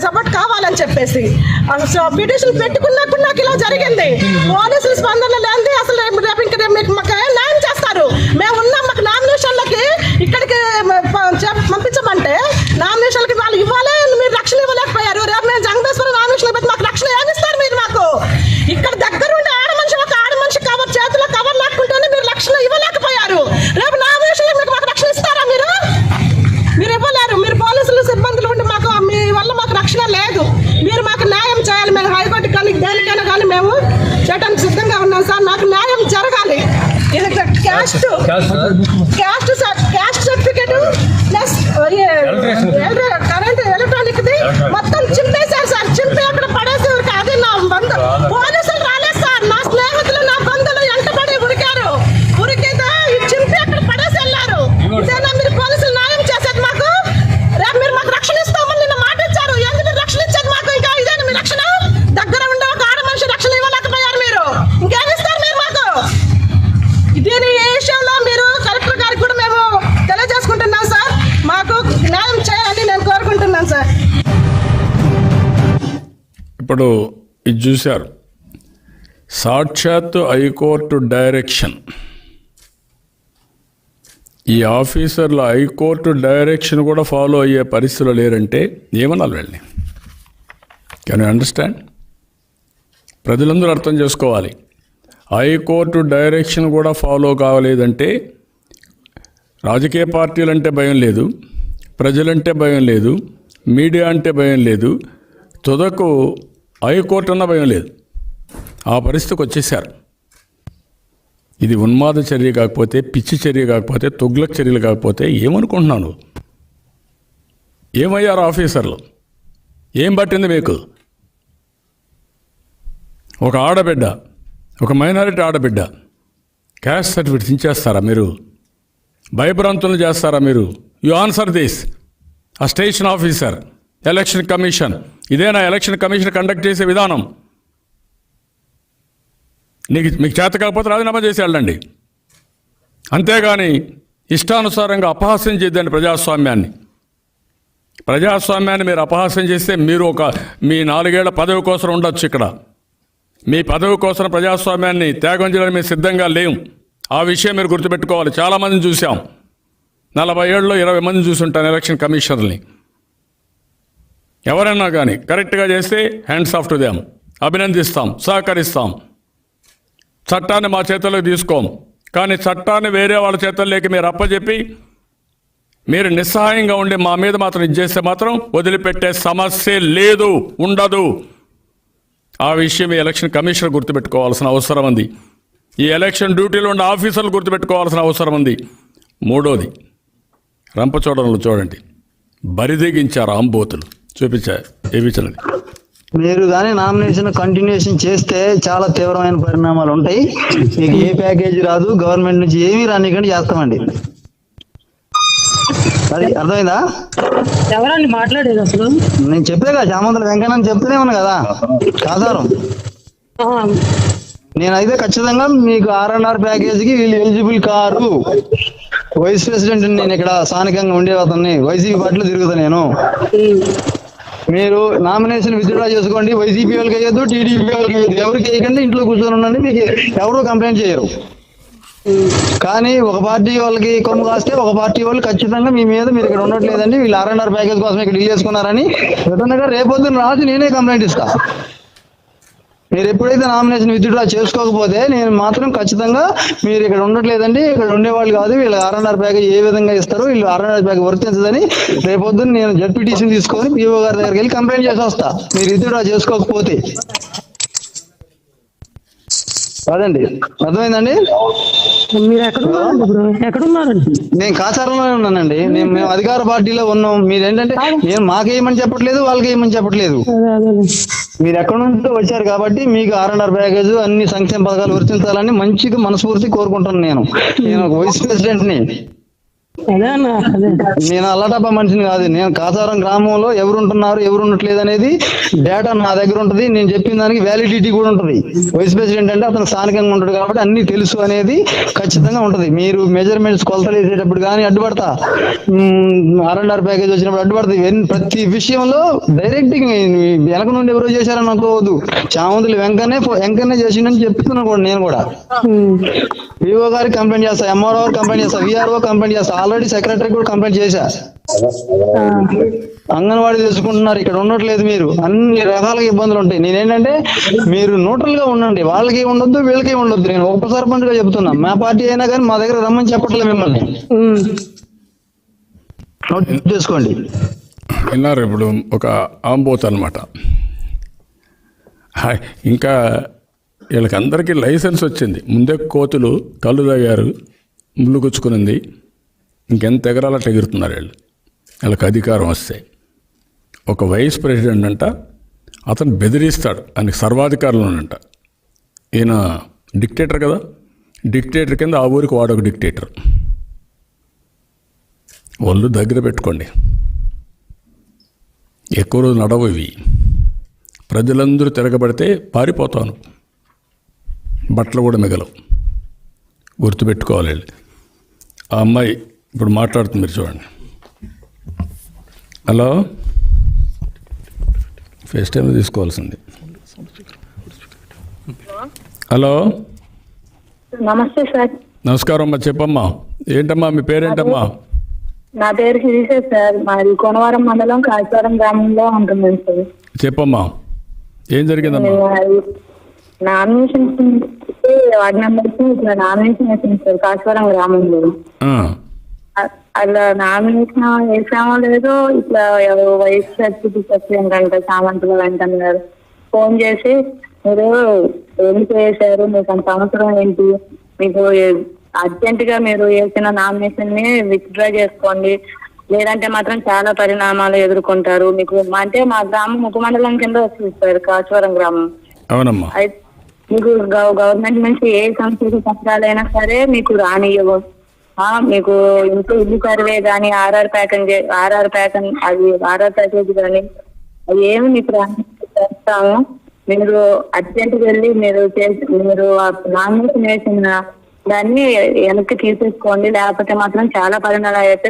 సపోర్ట్ కావాలని చెప్పేసి పిటిషన్ పెట్టుకున్నప్పుడు నాకు ఇలా జరిగింది. పోలీసులు స్పందన లేనిది అసలు రేపు ఇంకా మీకు మాకు న్యాయం చేస్తారు. మేము ఉన్నాం, మాకు నామినేషన్లకి ఇక్కడికి పంపించమంటే నామినేషన్లకి వాళ్ళు ఇవ్వాలి, మీరు రక్షణ ఇవ్వలేకపోయారు. రేపు మేము జంగేశ్వరం నామినేషన్ పెట్టి మాకు రక్షణ ఏమిస్తారు మీరు? మాకు ఇక్కడ దగ్గర ఉండే ఆడ మనిషి కవర్ చేతిలో కవర్ లాక్కుంటేనే మీరు రక్షణ ఇవ్వలేకపోయారు. రేపు నామినేషన్లో మీకు మాకు రక్షణ ఇస్తారా? మీరు ఇవ్వలేరు. మీరు పోలీసులు సిబ్బందులు ఉండి మాకు మీ వల్ల మాకు రక్షణ లేదు. మీరు మాకు న్యాయం చేయాలి. మేము హైకోర్టు కానీ దేనికైనా కానీ మేము చేయడానికి సిద్ధంగా ఉన్నాం సార్. నాకు న్యాయం జరగాలి. ఇది క్యాస్ట్ సర్టిఫికేట్ ప్లస్ కరెంట్ ఎలక్ట్రానిక్ది మొత్తం చింపేశారు సార్. చింపి అక్కడ పడేసారు. అది నా పోలీసులు రాలేదు సార్. నా స్నేహితులు, నా బంధువులు వెంటబడి ఉరికారు. ఉరికితే చింపి అక్కడ పడేసి వెళ్ళారు. ఇదేనా మీరు పోలీసులు న్యాయం చేసేది మాకు? రేపు మీరు మాకు రక్షణ ఇస్తామని నిన్న మాట ఇచ్చారు. ఏంది మీరు రక్షణ ఇచ్చేది మాకు? ఇంకా ఇదేనా మీ రక్షణ? దగ్గర ఉండే ఒక ఆడ మనిషి రక్షణ ఇవ్వలేకపోయారు. మీరు ఇంకేమి ఇస్తారు మీరు మాకు? దీని ఏ విషయంలో మీరు కలెక్టర్ గారికి కూడా మేము తెలియజేసుకుంటున్నాం సార్. మాకు న్యాయం చేయాలని నేను కోరుకుంటున్నాను సార్. ఇప్పుడు ఇది చూశారు, సాక్షాత్తు హైకోర్టు డైరెక్షన్. ఈ ఆఫీసర్ల హైకోర్టు డైరెక్షన్ కూడా ఫాలో అయ్యే పరిస్థితులు లేరంటే ఏమనాలి వెళ్ళి? Can you understand? ప్రజలందరూ అర్థం చేసుకోవాలి. హైకోర్టు డైరెక్షన్ కూడా ఫాలో కావలేదంటే రాజకీయ పార్టీలంటే భయం లేదు, ప్రజలంటే భయం లేదు, మీడియా అంటే భయం లేదు, తుదకు హైకోర్టు అన్న భయం లేదు. ఆ పరిస్థితికి వచ్చేసారు. ఇది ఉన్మాద చర్య కాకపోతే, పిచ్చి చర్య కాకపోతే, తొగ్లక్ చర్యలు కాకపోతే ఏమనుకుంటున్నాను? ఏమయ్యారు ఆఫీసర్లు? ఏం పట్టింది మీకు? ఒక ఆడబిడ్డ, ఒక మైనారిటీ ఆడబిడ్డ క్యాస్ట్ సర్టిఫికేట్ ఇచ్చేస్తారా మీరు? భయభ్రాంతులు చేస్తారా మీరు? You answer this. ఆ స్టేషన్ ఆఫీసర్, ఎలక్షన్ కమిషన్, ఇదేనా ఎలక్షన్ కమిషన్ కండక్ట్ చేసే విధానం? మీకు చేత కాకపోతే రాజీనామా చేసి వెళ్ళండి. అంతేగాని ఇష్టానుసారంగా అపహాస్యం చేద్దండి ప్రజాస్వామ్యాన్ని. ప్రజాస్వామ్యాన్ని మీరు అపహాస్యం చేస్తే మీరు మీ 4 ఏళ్ల పదవి కోసం ఉండొచ్చు ఇక్కడ. మీ పదవి కోసం ప్రజాస్వామ్యాన్ని త్యాగం చేయడానికి మేము సిద్ధంగా లేం. ఆ విషయం మీరు గుర్తుపెట్టుకోవాలి. చాలామందిని చూసాం. 40 ఏళ్ళలో 20 మంది చూసుంటాను ఎలక్షన్ కమిషనర్ని. ఎవరైనా కానీ కరెక్ట్గా చేస్తే హ్యాండ్స్ ఆఫ్ టు దెమ్, అభినందిస్తాం, సహకరిస్తాం. చట్టాన్ని మా చేతుల్లోకి తీసుకోం. కానీ చట్టాన్ని వేరే వాళ్ళ చేతుల్లోకి మీరు అప్పచెప్పి మీరు నిస్సహాయంగా ఉండి మా మీద మాత్రం ఇది చేస్తే మాత్రం వదిలిపెట్టే సమస్య లేదు, ఉండదు. ఆ విషయం ఈ ఎలక్షన్ కమిషనర్ గుర్తుపెట్టుకోవాల్సిన అవసరం ఉంది. ఈ ఎలక్షన్ డ్యూటీలో ఉన్న ఆఫీసర్లు గుర్తుపెట్టుకోవాల్సిన అవసరం ఉంది. మూడోది, రంపచోడవరంలో చూడండి, బరిదిగించారు ఆంబోతులు. చూపించండి. మీరు కానీ నామినేషన్ కంటిన్యూషన్ చేస్తే చాలా తీవ్రమైన పరిణామాలు ఉంటాయి. మీకు ఏ ప్యాకేజీ రాదు, గవర్నమెంట్ నుంచి ఏమీ రానికండి చేస్తామండి. అది అర్థమైందా? ఎవరండి మాట్లాడేది అసలు? నేను చెప్పేగా చామంతుల వెంకన్న చెప్తూనే ఉన్నా కదా కాసారం. నేనైతే ఖచ్చితంగా మీకు R&R ప్యాకేజీకి వీళ్ళు ఎలిజిబుల్ కారు. వైస్ ప్రెసిడెంట్ నేను ఇక్కడ స్థానికంగా ఉండే అతన్ని, వైసీపీ పార్టీలో తిరుగుతా నేను. మీరు నామినేషన్ విత్డ్రా చేసుకోండి. వైసీపీ వాళ్ళకి వేయద్దు, టీడీపీ వాళ్ళకి వేయద్దు, ఎవరికి వేయకండి, ఇంట్లో కూర్చొని ఉండండి. మీకు ఎవరు కంప్లైంట్ చేయరు. కానీ ఒక పార్టీ వాళ్ళకి కొమ్ము కాస్తే ఒక పార్టీ వాళ్ళు ఖచ్చితంగా మీ మీద మీరు ఇక్కడ ఉండట్లేదండి, వీళ్ళు R&R ప్యాకేజ్ కోసం ఇక్కడ డీల్ చేసుకున్నారని విధంగా రేపొద్దున రాసి నేనే కంప్లైంట్ ఇస్తా. మీరు ఎప్పుడైతే నామినేషన్ విత్డ్రా చేసుకోకపోతే నేను మాత్రం ఖచ్చితంగా మీరు ఇక్కడ ఉండట్లేదండి, ఇక్కడ ఉండేవాళ్ళు కాదు, వీళ్ళు R&R ప్యాకేజ్ ఏ విధంగా ఇస్తారు, వీళ్ళు R&R ప్యాకేజ్ వర్తించదని రేపొద్దున నేను జడ్పీటీసీని తీసుకొని PO గారి దగ్గరికి వెళ్ళి కంప్లైంట్ చేసి వస్తా, మీరు విత్డ్రా చేసుకోకపోతే. అదండి, అర్థమైందండి? మీరు ఎక్కడున్నారండి? నేను కాసారంలోనే ఉన్నానండి. మేము అధికార పార్టీలో ఉన్నాం. మీరేంటంటే నేను మాకేయమని చెప్పట్లేదు, వాళ్ళకి ఏమని చెప్పట్లేదు. మీరు ఎక్కడి నుంచో వచ్చారు కాబట్టి మీకు R&R ప్యాకేజ్ అన్ని సంక్షేమ పథకాలు వర్తించాలని మంచిగా మనస్ఫూర్తి కోరుకుంటాను. నేను ఒక వైస్ ప్రెసిడెంట్ని. నేను అల్లటప్ప మనిషిని కాదు. నేను కాసారం గ్రామంలో ఎవరు ఉంటున్నారు, ఎవరు ఉండట్లేదు అనేది డేటా నా దగ్గర ఉంటుంది. నేను చెప్పిన దానికి వ్యాలిడిటీ కూడా ఉంటుంది. వైస్ ప్రెసిడెంట్ అంటే అతను స్థానికంగా ఉంటాడు కాబట్టి అన్ని తెలుసు అనేది ఖచ్చితంగా ఉంటుంది. మీరు మెజర్మెంట్స్ కొలతలు వేసేటప్పుడు కానీ అడ్డుపడతా, R&R ప్యాకేజ్ వచ్చినప్పుడు అడ్డుపడతాయి. ప్రతి విషయంలో డైరెక్ట్ వెనక నుండి ఎవరో చేశారని అనుకోవద్దు. చామంతులు వెంకన్నే చేసిండని చెప్తున్నాను కూడా. నేను కూడా PO గారికి కంప్లైంట్ చేస్తా, MRO కంప్లైంట్ చేస్తా, VRO కంప్లైంట్ చేస్తా, ఆల్రెడీ సెక్రటరీ కూడా కంప్లైంట్ చేశా. అంగన్వాడీ తెలుసుకుంటున్నారు, ఇక్కడ ఉండట్లేదు. మీరు అన్ని రకాలుగా ఇబ్బందులు ఉంటాయి. నేనేంటంటే మీరు న్యూట్రల్ గా ఉండండి, వాళ్ళకి ఉండొద్దు, వీళ్ళకి ఉండొద్దు. నేను ఉప సర్పంచ్ గా చెప్తున్నా, మా పార్టీ అయినా కానీ మా దగ్గర రమ్మని చెప్పట్లేదు. మిమ్మల్ని నోట్ చేసుకోండి. విన్నారు ఇప్పుడు ఒక ఆంబోత్ అనమాట. ఇంకా వీళ్ళకందరికీ లైసెన్స్ వచ్చింది. ముందే కోతులు కళ్ళు తాగారు, ముళ్ళు గుచ్చుకునింది, ఇంకెంత ఎగరాలట్టు ఎగురుతున్నారు వీళ్ళు. వీళ్ళకి అధికారం వస్తే ఒక వైస్ ప్రెసిడెంట్ అంట, అతను బెదిరిస్తాడు, ఆయనకి సర్వాధికారులు అంట. ఈయన డిక్టేటర్ కదా, డిక్టేటర్ కింద ఆ ఊరికి వాడొక డిక్టేటర్. వాళ్ళు దగ్గర పెట్టుకోండి, ఎక్కువ రోజు నడవు ఇవి. ప్రజలందరూ తిరగబడితే పారిపోతాను, బట్టలు కూడా మిగలవు. గుర్తుపెట్టుకోవాలి. ఆ అమ్మాయి ఇప్పుడు మాట్లాడుతుంది, మీరు చూడండి. హలో, ఫేస్ టైం తీసుకోవాల్సింది. హలో, నమస్తే సార్. నమస్కారం అమ్మా, చెప్పమ్మా. ఏంటమ్మా మీ పేరేంటమ్మా? నా పేరు శిరీష సార్. మాది కొనవరం మండలం కాశీవరం గ్రామంలో ఉంటుంది సార్. చెప్పమ్మా, ఏం జరిగిందమ్మా? నామినేషన్ వార్డు మెంబర్స్ ఇట్లా నామినేషన్ వేసింది సార్ కాశీవరం గ్రామంలో. అలా నామినేషన్ వేసామో లేదో ఇట్లా వైస్ ప్రెసిడెంట్ అంట చామంతుల వెంకన్న గారు ఫోన్ చేసి, మీరు ఎందుకు వేశారు, మీకు అంత అవసరం ఏంటి, మీకు అర్జెంట్ గా మీరు వేసిన నామినేషన్ ని విత్డ్రా చేసుకోండి, లేదంటే మాత్రం చాలా పరిణామాలు ఎదుర్కొంటారు. మీకు అంటే మా గ్రామం ఉపమండలం కింద వస్తుంది సార్ కాశీవరం గ్రామం. అవునమ్మా. మీకు గవర్నమెంట్ నుంచి ఏ సంక్షేమ పత్రాలైనా సరే మీకు రానియవు. మీకు ఇంట్లో ఇల్లు సర్వే కానీ ఆర్ఆర్ ప్యాకేజ్ కానీ అవి ఏమి మీకు చేస్తాము. మీరు అర్జెంట్ వెళ్ళి మీరు నామినేషన్ వేసిన దాన్ని వెనక్కి తీసేసుకోండి, లేకపోతే మాత్రం చాలా పరిణామాలు అయితే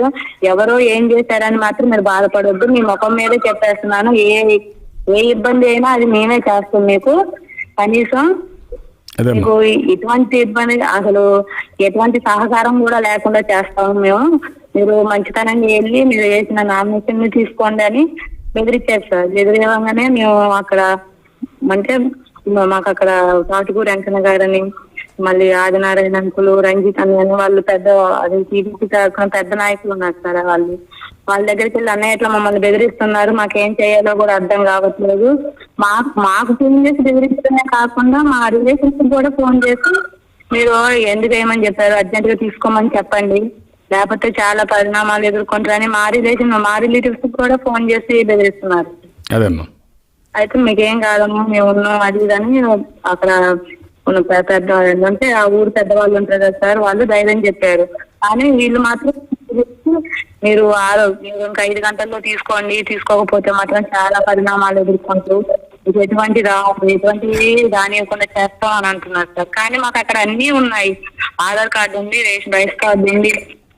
ఎవరో ఏం చేశారని మాత్రం మీరు బాధపడొద్దు. మీ ముఖం మీదే చెప్పేస్తున్నాను. ఏ ఇబ్బంది అయినా అది మేమే చేస్తాం. మీకు కనీసం మీకు ఎటువంటి ఇబ్బంది, అసలు ఎటువంటి సహకారం కూడా లేకుండా చేస్తాము మేము. మీరు మంచితనంగా వెళ్ళి మీరు వేసిన నామినేషన్ ని తీసుకోండి అని బెదిరించారు సార్. బెదిరివ్వగానే మేము అక్కడ అంటే మాకు అక్కడ తోటకూరు వెంకన్న గారని, మళ్ళీ ఆదినారాయణ అంకులు, రంజిత్ అని వాళ్ళు పెద్ద అది టీడీపీ తరఫున పెద్ద నాయకులు ఉన్నారు సార్. వాళ్ళ దగ్గరికి వెళ్ళి అన్నయ్య ఇట్లా మమ్మల్ని బెదిరిస్తున్నారు, మాకేం చేయాలో కూడా అర్థం కావట్లేదు, మాకు ఫోన్ చేసి బెదిరిస్తూనే కాకుండా మా రిలేషన్స్ కూడా ఫోన్ చేసి మీరు ఎందుకు ఏమని చెప్పారు, అర్జెంట్ గా తీసుకోమని చెప్పండి, లేకపోతే చాలా పరిణామాలు ఎదుర్కొంటారని మా రిలేటివ్స్ కూడా ఫోన్ చేసి బెదిరిస్తున్నారు. అయితే మీకేం కాదమ్మా మేము ఉన్నాం అది ఇదని అక్కడ ఉన్న పెద్ద అంటే ఆ ఊరు పెద్దవాళ్ళు ఉంటారు కదా సార్, వాళ్ళు ధైర్యం చెప్పారు. కానీ వీళ్ళు మాత్రం మీరు ఇంకా 5 గంటల్లో తీసుకోండి, తీసుకోకపోతే మాత్రం చాలా పరిణామాలు ఎదుర్కొంటూ ఎటువంటి రానివ్వకుండా చేస్తాం అని అంటున్నారు సార్. కానీ మాకు అక్కడ అన్ని ఉన్నాయి, ఆధార్ కార్డు ఉంది, రైస్ కార్డు ఉంది,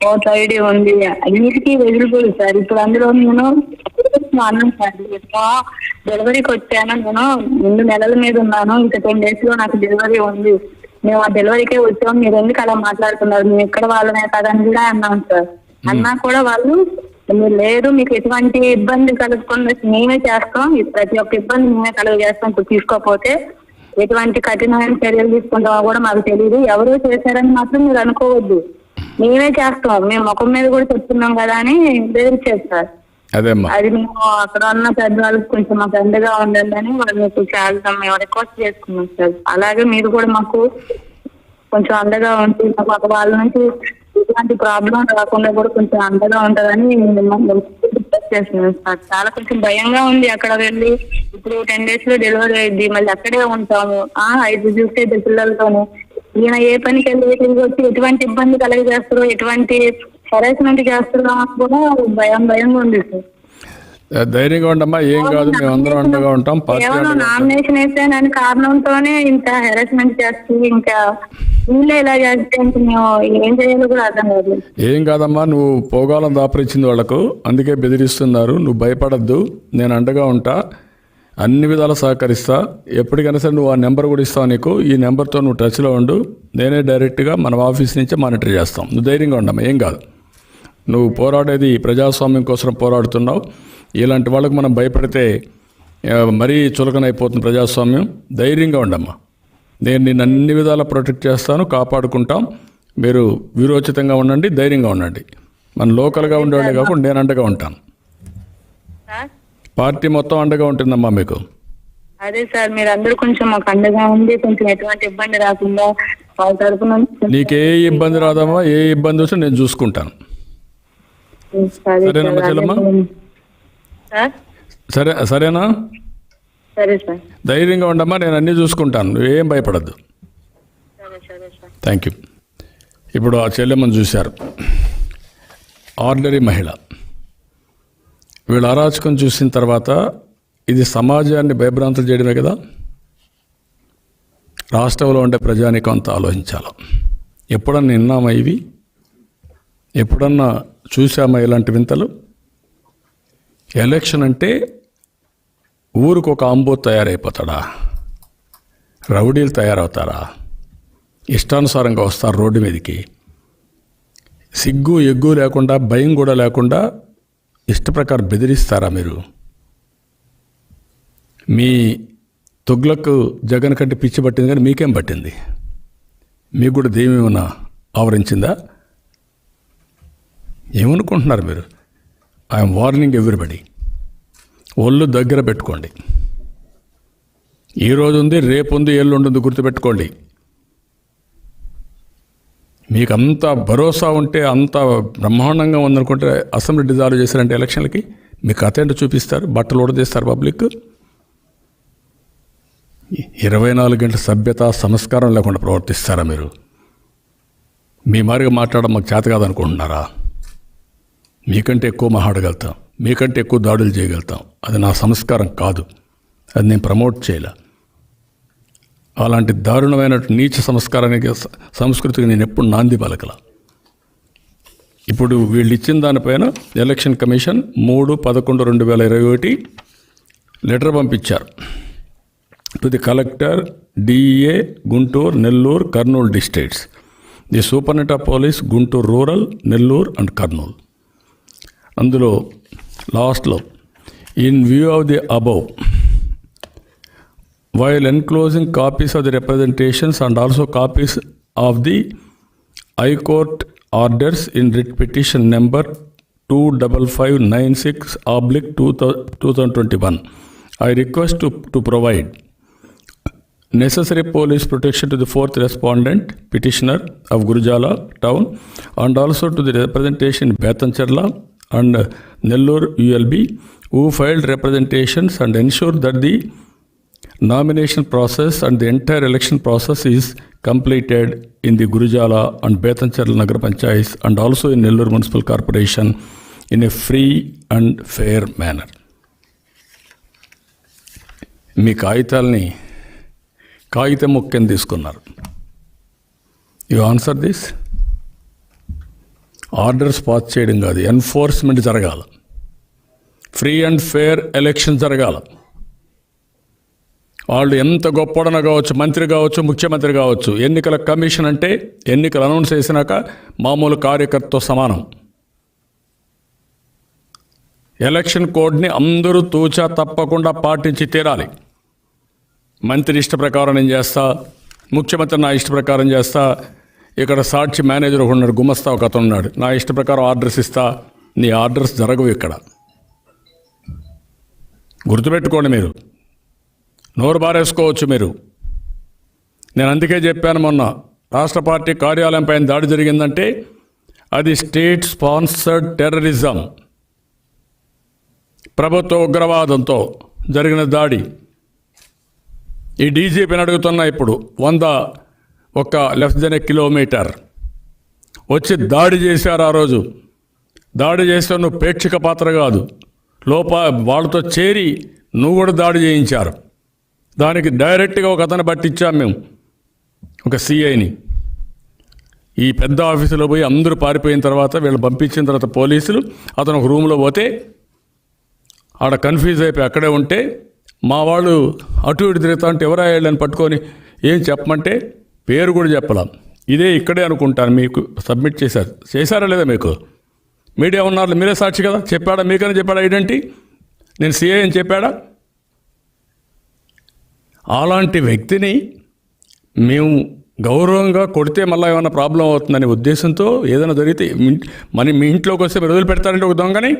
ఓటర్ ఐడి ఉంది, అన్నిటికీ ఎలిజిబుల్ సార్. ఇప్పుడు అందులో నేను అన్నాను సార్, డెలివరీకి వచ్చాను, నేను 2 నెలల మీద ఉన్నాను, ఇంకా 10 days లో నాకు డెలివరీ ఉంది, మేము ఆ డెలివరీకే వచ్చాం, మీరు ఎందుకు అలా మాట్లాడుతున్నారు, మేము ఎక్కడ వాళ్ళనే కదని కూడా అన్నాను సార్. అన్నా కూడా వాళ్ళు మీరు లేదు, మీకు ఎటువంటి ఇబ్బంది కలుగుకుండా మేమే చేస్తాం, ప్రతి ఒక్క ఇబ్బంది మేమే కలుగజేస్తాం, ఇప్పుడు తీసుకోకపోతే ఎటువంటి కఠినమైన చర్యలు తీసుకుంటామో కూడా మాకు తెలియదు, ఎవరో చేశారని మాత్రం మీరు అనుకోవద్దు, మేమే చేస్తాం, మేము ముఖం మీద కూడా చెప్తున్నాం కదా అని బెదిరించారు సార్. అది మేము అక్కడ ఉన్న పెద్దవాళ్ళకి కొంచెం మాకు అండగా ఉండాలని వాళ్ళకి చాలా మేము రిక్వెస్ట్ చేసుకున్నాం సార్. అలాగే మీరు కూడా మాకు కొంచెం అండగా ఉంటే మాకు వాళ్ళ నుంచి ఇలాంటి ప్రాబ్లం రాకుండా కూడా కొంచెం అండగా ఉంటుందని రిక్వెస్ట్ చేస్తున్నాం సార్. చాలా కొంచెం భయంగా ఉంది అక్కడ వెళ్ళి, ఇప్పుడు 10 days లో డెలివరీ అయింది, మళ్ళీ అక్కడే ఉంటాము, 5 చూస్తే పిల్లలతోనే ఈయన ఏ పనికి వెళ్ళి తిరిగి వచ్చి ఎటువంటి ఇబ్బంది కలగజేస్తారో, ఎటువంటి హెరాస్మెంట్ చేస్తారో కూడా భయంగా ఉంది సార్. ధైర్యంగా ఉండమ్మా, ఏం కాదు, మేము అందరం అండగా ఉంటాం. కేవలం నామినేషన్ వేసానని కారణంతోనే ఇంత హెరాస్మెంట్ చేస్తూ ఇంకా వీళ్ళే ఇలా చేస్తే మేము ఏం చేయాలో కూడా అర్థం కాదు. ఏం కాదమ్మా, నువ్వు పోగాలం దాపరిచ్చింది వాళ్లకు, అందుకే బెదిరిస్తున్నారు, నువ్వు భయపడద్దు, నేను అండగా ఉంటా, అన్ని విధాలు సహకరిస్తా, ఎప్పటికైనా సరే నువ్వు ఆ నెంబర్ కూడా ఇస్తావు, నీకు ఈ నెంబర్తో నువ్వు టచ్లో ఉండు, నేనే డైరెక్ట్గా మన ఆఫీస్ నుంచే మానిటర్ చేస్తాం, నువ్వు ధైర్యంగా ఉండమ్మా, ఏం కాదు. నువ్వు పోరాడేది ప్రజాస్వామ్యం కోసం పోరాడుతున్నావు, ఇలాంటి వాళ్ళకు మనం భయపడితే మరీ చులకనైపోతుంది ప్రజాస్వామ్యం. ధైర్యంగా ఉండమ్మా, నేను నిన్ను అన్ని విధాలా ప్రొటెక్ట్ చేస్తాను, కాపాడుకుంటాం, మీరు వీరోచితంగా ఉండండి, ధైర్యంగా ఉండండి. మన లోకల్గా ఉండేవాడే కాకుండా నేను అండగా ఉంటాను, పార్టీ మొత్తం అండగా ఉంటుందమ్మా మీకు. అదే సార్, మీరు అందరూ కొంచెం మాకు అండగా ఉంది, కొంచెం ఎటువంటి ఇబ్బంది రాకుండా వాళ్ళ తరఫున. నీకే ఇబ్బంది రాదమ్మా, ఏ ఇబ్బంది వచ్చి నేను చూసుకుంటాను, సరేనమ్మా చెల్లమ్మా? సరేనా? సరే సార్, ధైర్యంగా ఉండమ్మా, నేను అన్నీ చూసుకుంటాను, నువ్వేం భయపడద్దు. Thank you. ఇప్పుడు ఆ చెల్లెమ్మను చూశారు, ఆర్డినరీ మహిళ. వీళ్ళ అరాచకం చూసిన తర్వాత ఇది సమాజాన్ని భయభ్రాంతులు చేయడమే కదా, రాష్ట్రంలో ఉండే ప్రజానీకం అంతా ఆలోచించాలి. ఎప్పుడన్నా విన్నామా ఇవి? ఎప్పుడన్నా చూసామా ఇలాంటి వింతలు? ఎలక్షన్ అంటే ఊరికి ఒక అంబోత్ తయారైపోతాడా? రౌడీలు తయారవుతారా? ఇష్టానుసారంగా వస్తారు రోడ్డు మీదకి, సిగ్గు ఎగ్గు లేకుండా, భయం కూడా లేకుండా ఇష్టప్రకారం బెదిరిస్తారా మీరు? మీ తుగ్లకు జగన్ కంటే పిచ్చి పట్టింది, కానీ మీకేం పట్టింది? మీకు కూడా దెయ్యం ఏమన్నా ఆవరించిందా? ఏమనుకుంటున్నారు మీరు? ఐఎమ్ వార్నింగ్ ఎవ్రీబడి, ఒళ్ళు దగ్గర పెట్టుకోండి. ఈరోజు ఉంది, రేపు ఉంది, ఎల్లుండి గుర్తుపెట్టుకోండి. మీకు అంత భరోసా ఉంటే, అంత బ్రహ్మాండంగా ఉందనుకుంటే అసెంబ్లీ డిజాల్వ్ చేశారంటే ఎలక్షన్లకి మీకు అతేంటి చూపిస్తారు, బట్టలు ఉడదీస్తారు పబ్లిక్. 24 గంటల సభ్యత సంస్కారం లేకుండా ప్రవర్తిస్తారా మీరు? మీ మారిగా మాట్లాడడం మాకు చేత కాదనుకుంటున్నారా? మీకంటే ఎక్కువ మాట్లాడగలుగుతాం, మీకంటే ఎక్కువ దాడులు చేయగలుగుతాం, అది నా సంస్కారం కాదు, అది నేను ప్రమోట్ చేయలే. అలాంటి దారుణమైన నీచ సంస్కారానికి, సంస్కృతికి నేను ఎప్పుడు నాంది పలకల. ఇప్పుడు వీళ్ళు ఇచ్చిన దానిపైన ఎలక్షన్ కమిషన్ 3/11/2021 లెటర్ పంపించారు to the collector, DA Guntur, Nellore, Kurnool districts, the superintendent of police Guntur rural, Nellore and Kurnool. అందులో లాస్ట్లో in view of the above while enclosing copies of the representations and also copies of the High Court orders in writ petition number 25596/2021, I request to provide necessary police protection to the fourth respondent petitioner of Gurujala town and also to the representation Betancharla and Nellore ULB who filed representations and ensure that the nomination process and the entire election process is completed in the Gurujala and Betancharla Nagar Panchayats and also in Nellore Municipal Corporation in a free and fair manner. మీ కాగితాలని కాగితం ముఖ్యం తీసుకున్నారు. You answer this. Orders pass చేయడం కాదు, ఎన్ఫోర్స్మెంట్ జరగాల. ఫ్రీ అండ్ ఫేర్ ఎలక్షన్ జరగాల. వాళ్ళు ఎంత గొప్పడన కావచ్చు, మంత్రి కావచ్చు, ముఖ్యమంత్రి కావచ్చు, ఎన్నికల కమిషన్ అంటే ఎన్నికలు అనౌన్స్ చేసినాక మామూలు కార్యకర్తతో సమానం. ఎలక్షన్ కోడ్ని అందరూ తూచా తప్పకుండా పాటించి తీరాలి. మంత్రి ఇష్ట ప్రకారం నేను చేస్తా, ముఖ్యమంత్రి నా ఇష్ట ప్రకారం చేస్తా, ఇక్కడ సాక్షి మేనేజర్ ఒక ఉన్నాడు, గుమస్తా ఒక అతను ఉన్నాడు, నా ఇష్ట ప్రకారం ఆర్డర్స్ ఇస్తా. నీ ఆర్డర్స్ జరగవు ఇక్కడ. గుర్తుపెట్టుకోండి, మీరు నోరు బారేసుకోవచ్చు మీరు. నేను అందుకే చెప్పాను మొన్న, రాష్ట్ర పార్టీ కార్యాలయం పైన దాడి జరిగిందంటే అది స్టేట్ స్పాన్సర్డ్ టెర్రరిజం, ప్రభుత్వ ఉగ్రవాదంతో జరిగిన దాడి. ఈ డీజీపీని అడుగుతున్నా ఇప్పుడు, 101 కిలోమీటర్ వచ్చి దాడి చేశారు. ఆ రోజు దాడి చేస్తే నువ్వు ప్రేక్షక పాత్ర కాదు, వాళ్ళతో చేరి నువ్వు కూడా దాడి చేయించారు. దానికి డైరెక్ట్గా ఒక అతను పట్టించాం మేము, ఒక సిఐని. ఈ పెద్ద ఆఫీసులో పోయి అందరూ పారిపోయిన తర్వాత వీళ్ళు పంపించిన తర్వాత పోలీసులు అతను ఒక రూమ్లో పోతే ఆడ కన్ఫ్యూజ్ అయిపోయి అక్కడే ఉంటే మా వాళ్ళు అటు ఇటు తిరుగుతా ఉంటే ఎవరా వెళ్ళని పట్టుకొని ఏం చెప్పమంటే పేరు కూడా చెప్పలేం. ఇదే ఇక్కడే అనుకుంటాను, మీకు సబ్మిట్ చేశారా లేదా? మీకు మీడియా ఉన్నారు, మీరే సాక్షి కదా. చెప్పాడా? మీకనే చెప్పాడా ఐడెంటిటీ? నేను సిఐ అని చెప్పాడా? అలాంటి వ్యక్తిని మేము గౌరవంగా కొడితే మళ్ళీ ఏమైనా ప్రాబ్లం అవుతుందనే ఉద్దేశంతో ఏదైనా జరిగితే మీ ఇంట్లోకి వస్తే మీరు వదిలిపెడతారంటే ఒక దొంగని,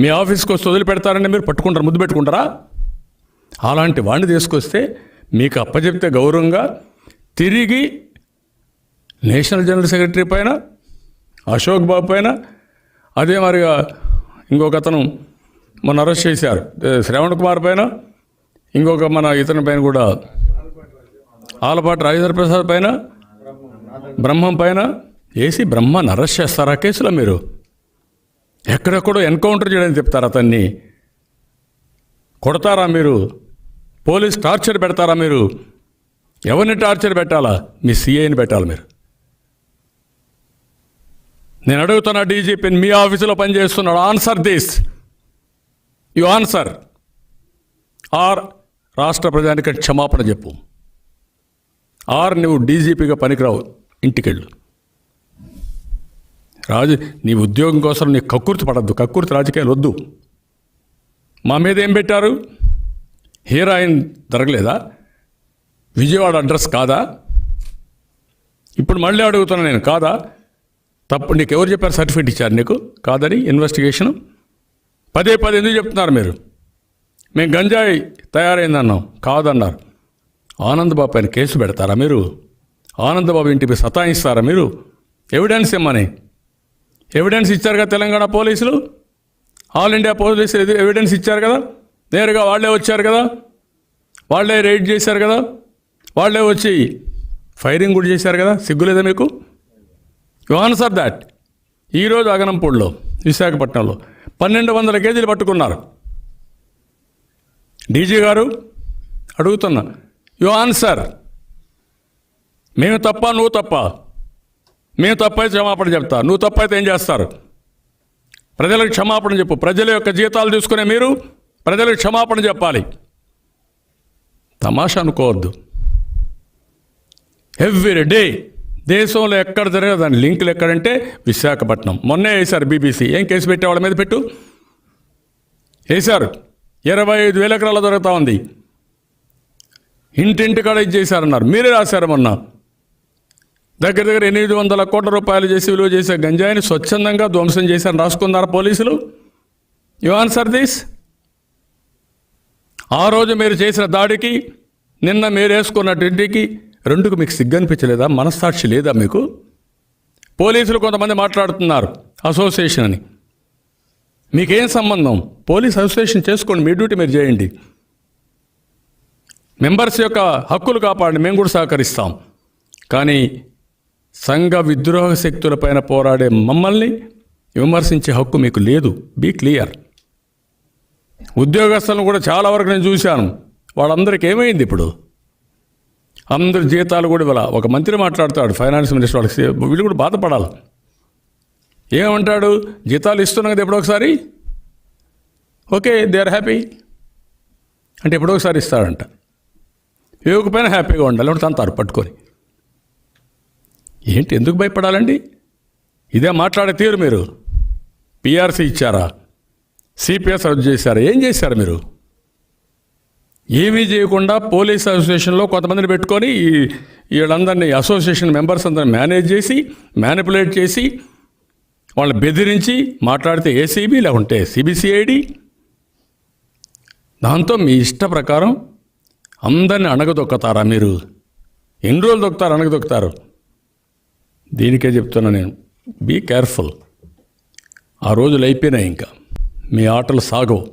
మీ ఆఫీస్కి వస్తే వదిలిపెడతారంటే మీరు పట్టుకుంటారు, ముద్దు పెట్టుకుంటారా? అలాంటి వాడిని తీసుకొస్తే మీకు అప్పచెప్తే గౌరవంగా తిరిగి నేషనల్ జనరల్ సెక్రటరీ పైన, అశోక్ బాబు పైన, అదే మరిగా ఇంకొక అతను మొన్న అరెస్ట్ చేశారు శ్రవణ్ కుమార్ పైన, ఇంకొక మన ఇతని పైన కూడా ఆలపాటి రాజేంద్ర ప్రసాద్ పైన, బ్రహ్మం పైన వేసి బ్రహ్మాన్ని అరెస్ట్ చేస్తారా కేసులో? మీరు ఎక్కడెక్కడో ఎన్కౌంటర్ చేయడానికి చెప్తారా? అతన్ని కొడతారా మీరు? పోలీస్ టార్చర్ పెడతారా మీరు? ఎవరిని టార్చర్ పెట్టాలా? మీ సిఐని పెట్టాలి మీరు. నేను అడుగుతున్నా డీజీపీని, మీ ఆఫీసులో పనిచేస్తున్నాడు, answer this. You answer or రాష్ట్ర ప్రజానికి క్షమాపణ చెప్పు, ఆర్ నువ్వు డీజీపీగా పనికిరావు, ఇంటికెళ్ళు. నీ ఉద్యోగం కోసం నీ కక్కుర్తి పడద్దు, కక్కుర్తి రాజకీయాలు వద్దు. మా మీద ఏం పెట్టారు? హీరోయిన్ దొరకలేదా? విజయవాడ అడ్రస్ కాదా? ఇప్పుడు మళ్ళీ అడుగుతున్నా నేను, కాదా? తప్పు నీకు ఎవరు చెప్పారు? సర్టిఫికేట్ ఇచ్చారు నీకు కాదని? ఇన్వెస్టిగేషన్ పదే ఎందుకు చెప్తున్నారు మీరు? మేము గంజాయి తయారైందన్నాం, కాదన్నారు. ఆనందబాబు పైన కేసు పెడతారా మీరు? ఆనందబాబు ఇంటికి సతాయిస్తారా మీరు? ఎవిడెన్స్ ఇమ్మని ఎవిడెన్స్ ఇచ్చారు కదా తెలంగాణ పోలీసులు, ఆల్ ఇండియా పోలీసులు ఎవిడెన్స్ ఇచ్చారు కదా, నేరుగా వాళ్ళే వచ్చారు కదా, వాళ్ళే రైడ్ చేశారు కదా, వాళ్ళే వచ్చి ఫైరింగ్ కూడా చేశారు కదా. సిగ్గులేదా మీకు? You answer that. ఈరోజు అగనంపూడిలో, విశాఖపట్నంలో 1200 కేజీలు పట్టుకున్నారు. డీజీ గారు అడుగుతున్నా, యు ఆన్సర్. మేము తప్ప, నువ్వు తప్ప? మేము తప్పైతే క్షమాపణ చెప్తా, నువ్వు తప్పైతే ఏం చేస్తారు? ప్రజలకు క్షమాపణ చెప్పు. ప్రజల యొక్క జీతాలు తీసుకునే మీరు ప్రజలకు క్షమాపణ చెప్పాలి. తమాషా అనుకోవద్దు. ఎవ్రీ డే దేశంలో ఎక్కడ జరగదు దాని లింకులు ఎక్కడంటే విశాఖపట్నం. మొన్నే వేశారు BBC. ఏం కేసు పెట్టే వాళ్ళ మీద పెట్టు వేశారు. 25,000 ఎకరాలు దొరుకుతూ ఉంది. ఇంటింటి కాడ ఇది చేశారన్నారు. మీరే రాశారు మొన్న. దగ్గర 800 కోట్ల రూపాయలు చేసి విలువ చేసే గంజాయిని స్వచ్ఛందంగా ధ్వంసం చేశారని రాసుకున్నారు పోలీసులు. You answer this. ఆ రోజు మీరు చేసిన దాడికి, నిన్న మీరు వేసుకున్న ఇంటికి రెండుకు మీకు సిగ్గనిపించలేదా? మనస్సాక్షి లేదా మీకు? పోలీసులు కొంతమంది మాట్లాడుతున్నారు అసోసియేషన్ అని. మీకేం సంబంధం? పోలీస్ అసోసియేషన్ చేసుకోండి, మీ డ్యూటీ మీరు చేయండి. మెంబర్స్ యొక్క హక్కులు కాపాడండి, మేము కూడా సహకరిస్తాం. కానీ సంఘ విద్రోహ శక్తులపైన పోరాడే మమ్మల్ని విమర్శించే హక్కు మీకు లేదు. Be clear. ఉద్యోగస్తులను కూడా చాలా వరకు నేను చూశాను. వాళ్ళందరికీ ఏమైంది ఇప్పుడు? అందరి జీతాలు కూడా ఇవ్వాల. ఒక మంత్రి మాట్లాడతాడు, ఫైనాన్స్ మినిస్టర్, వాళ్ళకి వీళ్ళు కూడా బాధపడాలి. ఏమంటాడు? జీతాలు ఇస్తున్నాం కదా ఎప్పుడో ఒకసారి, ఓకే దే ఆర్ హ్యాపీ అంటే ఎప్పుడో ఒకసారి ఇస్తాడంట. ఇవ్వకపోయినా హ్యాపీగా ఉండాలి అంటే తంతారు పట్టుకొని. ఏంటి, ఎందుకు భయపడాలండి? ఇదే మాట్లాడే తీరు. మీరు PRC ఇచ్చారా? CPS రద్దు చేశారా? ఏం చేశారు మీరు? ఏమీ చేయకుండా పోలీస్ అసోసియేషన్లో కొంతమందిని పెట్టుకొని వీళ్ళందరినీ అసోసియేషన్ మెంబర్స్ అందరిని మేనేజ్ చేసి, మ్యానిపులేట్ చేసి, వాళ్ళని బెదిరించి మాట్లాడితే ACB లేకుంటే CBCID, దాంతో మీ ఇష్ట ప్రకారం అందరిని అణగదొక్కుతారా మీరు? ఎన్ని రోజులు దొక్కుతారు? అణగదొక్కుతారు. దీనికే చెప్తున్నా నేను, బీ కేర్ఫుల్. ఆ రోజులు అయిపోయినాయి, ఇంకా మీ ఆటలు సాగవు.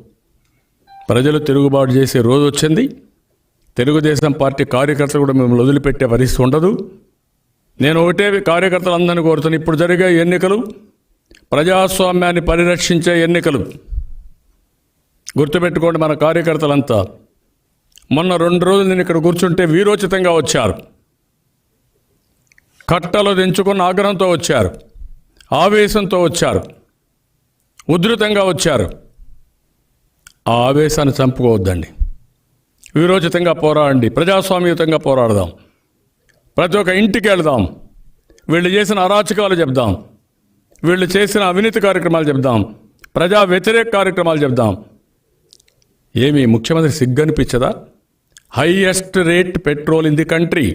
ప్రజలు తిరుగుబాటు చేసే రోజు వచ్చింది. తెలుగుదేశం పార్టీ కార్యకర్తలు కూడా మిమ్మల్ని వదిలిపెట్టే పరిస్థితి ఉండదు. నేను ఒకటే కార్యకర్తలందరినీ కోరుతున్నాను, ఇప్పుడు జరిగే ఎన్నికలు ప్రజాస్వామ్యాన్ని పరిరక్షించే ఎన్నికలు. గుర్తుపెట్టుకోండి, మన కార్యకర్తలంతా మొన్న 2 రోజులు నేను ఇక్కడ కూర్చుంటే వీరోచితంగా వచ్చారు. కట్టలు దించుకున్న ఆగ్రహంతో వచ్చారు, ఆవేశంతో వచ్చారు, ఉధృతంగా వచ్చారు. ఆ ఆవేశాన్ని చంపుకోవద్దండి. వీరోచితంగా పోరాడండి, ప్రజాస్వామ్యయుతంగా పోరాడదాం. ప్రతి ఒక్క ఇంటికి వెళదాం, వీళ్ళు చేసిన అరాచకాలు చెప్దాం, వీళ్ళు చేసిన అవినీతి కార్యక్రమాలు చెప్దాం, ప్రజా వ్యతిరేక కార్యక్రమాలు చెప్దాం. ఏమి ముఖ్యమంత్రి సిగ్గనిపించదా? Highest rate petrol in the country.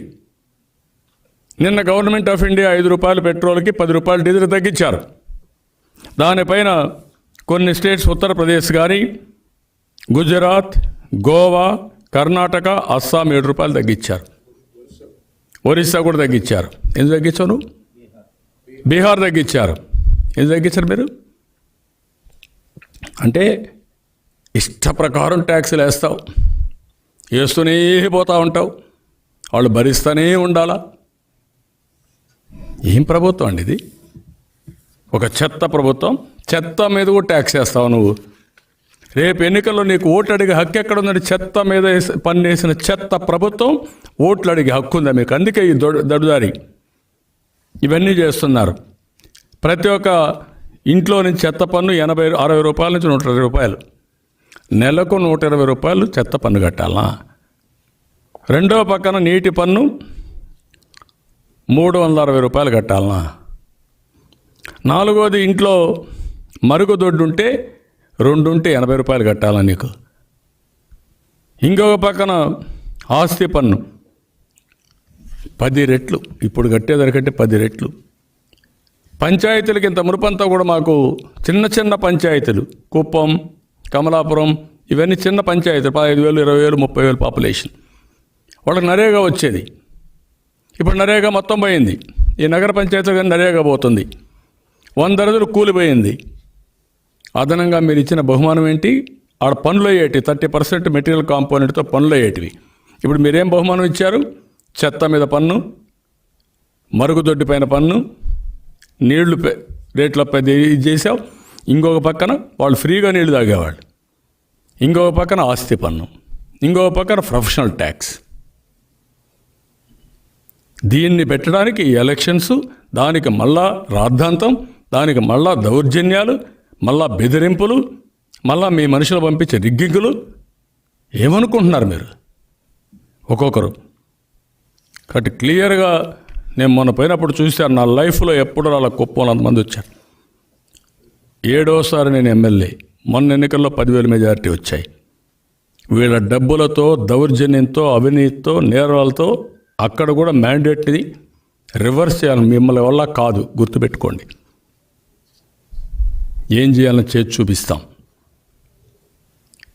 నిన్న గవర్నమెంట్ ఆఫ్ ఇండియా 5 రూపాయలు పెట్రోల్కి 10 రూపాయలు డీజిల్ తగ్గించారు. దానిపైన కొన్ని స్టేట్స్, ఉత్తరప్రదేశ్ కానీ, గుజరాత్, గోవా, కర్ణాటక, అస్సాం 7 రూపాయలు తగ్గించారు. ఒరిస్సా కూడా తగ్గించారు. ఎందుకు తగ్గించాను? బీహార్ తగ్గించారు. ఎందుకు తగ్గించారు మీరు? అంటే ఇష్ట ప్రకారం ట్యాక్సులు వేస్తావు, వేస్తూనే పోతూ ఉంటావు, వాళ్ళు భరిస్తూనే ఉండాలా? ఏం ప్రభుత్వం అండి ఇది? ఒక చెత్త ప్రభుత్వం. చెత్త మీద కూడా ట్యాక్స్ వేస్తావు నువ్వు. రేపు ఎన్నికల్లో నీకు ఓట్లు అడిగే హక్కు ఎక్కడ ఉందండి? చెత్త మీద పన్నేసిన చెత్త ప్రభుత్వం ఓట్లు అడిగే హక్కు ఉందా మీకు? అందుకే ఈ దడుదారి ఇవన్నీ చేస్తున్నారు. ప్రతి ఒక్క ఇంట్లో నుంచి చెత్త పన్ను 60 రూపాయల నుంచి 120 రూపాయలు, నెలకు 120 రూపాయలు చెత్త పన్ను కట్టాలా? రెండో పక్కన నీటి పన్ను 360 రూపాయలు కట్టాలనా? నాలుగోది, ఇంట్లో మరుగుదొడ్డు ఉంటే 2 ఉంటే 80 రూపాయలు కట్టాలా నీకు? ఇంకొక పక్కన ఆస్తి పన్ను 10 రెట్లు, ఇప్పుడు కట్టేదానికంటే 10 రెట్లు. పంచాయతీలకి ఇంత మునుపంతా కూడా మాకు చిన్న చిన్న పంచాయతీలు, కుప్పం, కమలాపురం, ఇవన్నీ చిన్న పంచాయతీలు, 15,000, 20,000, 30,000 పాపులేషన్. వాళ్ళకి నరేగా వచ్చేది. ఇప్పుడు నరేగా మొత్తం పోయింది. ఈ నగర పంచాయతీలు కానీ నరేగా పోతుంది. 100 రోజులు కూలిపోయింది. అదనంగా మీరు ఇచ్చిన బహుమానం ఏంటి? ఆడ పనులు అయ్యేటివి 30% మెటీరియల్ కాంపోనెంట్తో పనులు అయ్యేటివి. ఇప్పుడు మీరేం బహుమానం ఇచ్చారు? చెత్త మీద పన్ను, మరుగుదొడ్డి పైన పన్ను, నీళ్లు రేట్ల ఇది చేసావు. ఇంకొక పక్కన వాళ్ళు ఫ్రీగా నీళ్లు తాగేవాళ్ళు. ఇంకొక పక్కన ఆస్తి పన్ను, ఇంకొక పక్కన ప్రొఫెషనల్ ట్యాక్స్. దీన్ని పెట్టడానికి ఎలక్షన్స్, దానికి మళ్ళా రాద్ధాంతం, దానికి మళ్ళా దౌర్జన్యాలు, మళ్ళా బెదిరింపులు, మళ్ళా మీ మనుషులు పంపించే రిగ్గింగులు. ఏమనుకుంటున్నారు మీరు ఒక్కొక్కరు? కాబట్టి క్లియర్గా నేను మొన్న పోయినప్పుడు చూశాను, నా లైఫ్లో ఎప్పుడు అలా కుప్పం అంతమంది వచ్చారు. 7వసారి నేను ఎమ్మెల్యే. మొన్న ఎన్నికల్లో 10,000 మెజారిటీ వచ్చాయి. వీళ్ళ డబ్బులతో, దౌర్జన్యంతో, అవినీతితో, నేరాలతో అక్కడ కూడా మ్యాండేట్ని రివర్స్ చేయాలి. మిమ్మల్ని వల్ల కాదు, గుర్తుపెట్టుకోండి. ఏం చేయాలని చేసి చూపిస్తాం.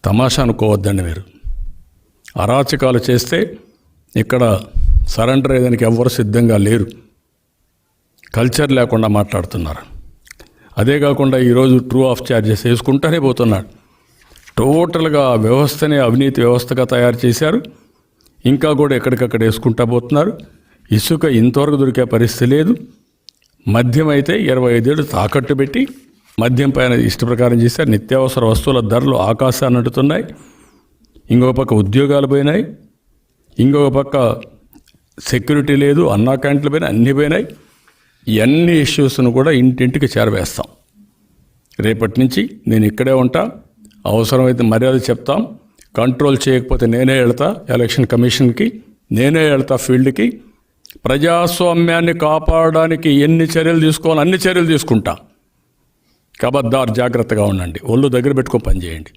తమాషా అనుకోవద్దండి మీరు. అరాచకాలు చేస్తే ఇక్కడ సరెండర్ అయ్యేదానికి ఎవ్వరు సిద్ధంగా లేరు. కల్చర్ లేకుండా మాట్లాడుతున్నారు. అదే కాకుండా ఈరోజు ట్రూ ఆఫ్ ఛార్జెస్ వేసుకుంటూనే పోతున్నాడు. టోటల్గా వ్యవస్థనే అవినీతి వ్యవస్థగా తయారు చేశారు. ఇంకా కూడా ఎక్కడికక్కడ వేసుకుంటా పోతున్నారు. ఇసుక ఇంతవరకు దొరికే పరిస్థితి లేదు. మద్యం అయితే 25 ఏళ్ళు తాకట్టు పెట్టి మద్యం పైన ఇష్ట ప్రకారం చేశారు. నిత్యావసర వస్తువుల ధరలు ఆకాశాన్ని అంటుతున్నాయి. ఇంకొక పక్క ఉద్యోగాలు పోయినాయి. ఇంకొక పక్క సెక్యూరిటీ లేదు. అన్నా క్యాంటీన్లు పోయినాయి, అన్నీ పోయినాయి. ఇవన్నీ ఇష్యూస్ను కూడా ఇంటింటికి చేరవేస్తాం. రేపటి నుంచి నేను ఇక్కడే ఉంటా. అవసరమైతే మర్యాద చెప్తాం. కంట్రోల్ చేయకపోతే నేనే వెళ్తా ఎలక్షన్ కమిషన్కి, నేనే వెళ్తా ఫీల్డ్కి. ప్రజాస్వామ్యాన్ని కాపాడడానికి ఎన్ని చర్యలు తీసుకోవాలో అన్ని చర్యలు తీసుకుంటా. కబద్దార్, జాగ్రత్తగా ఉండండి. ఒళ్ళు దగ్గర పెట్టుకొని పని చేయండి.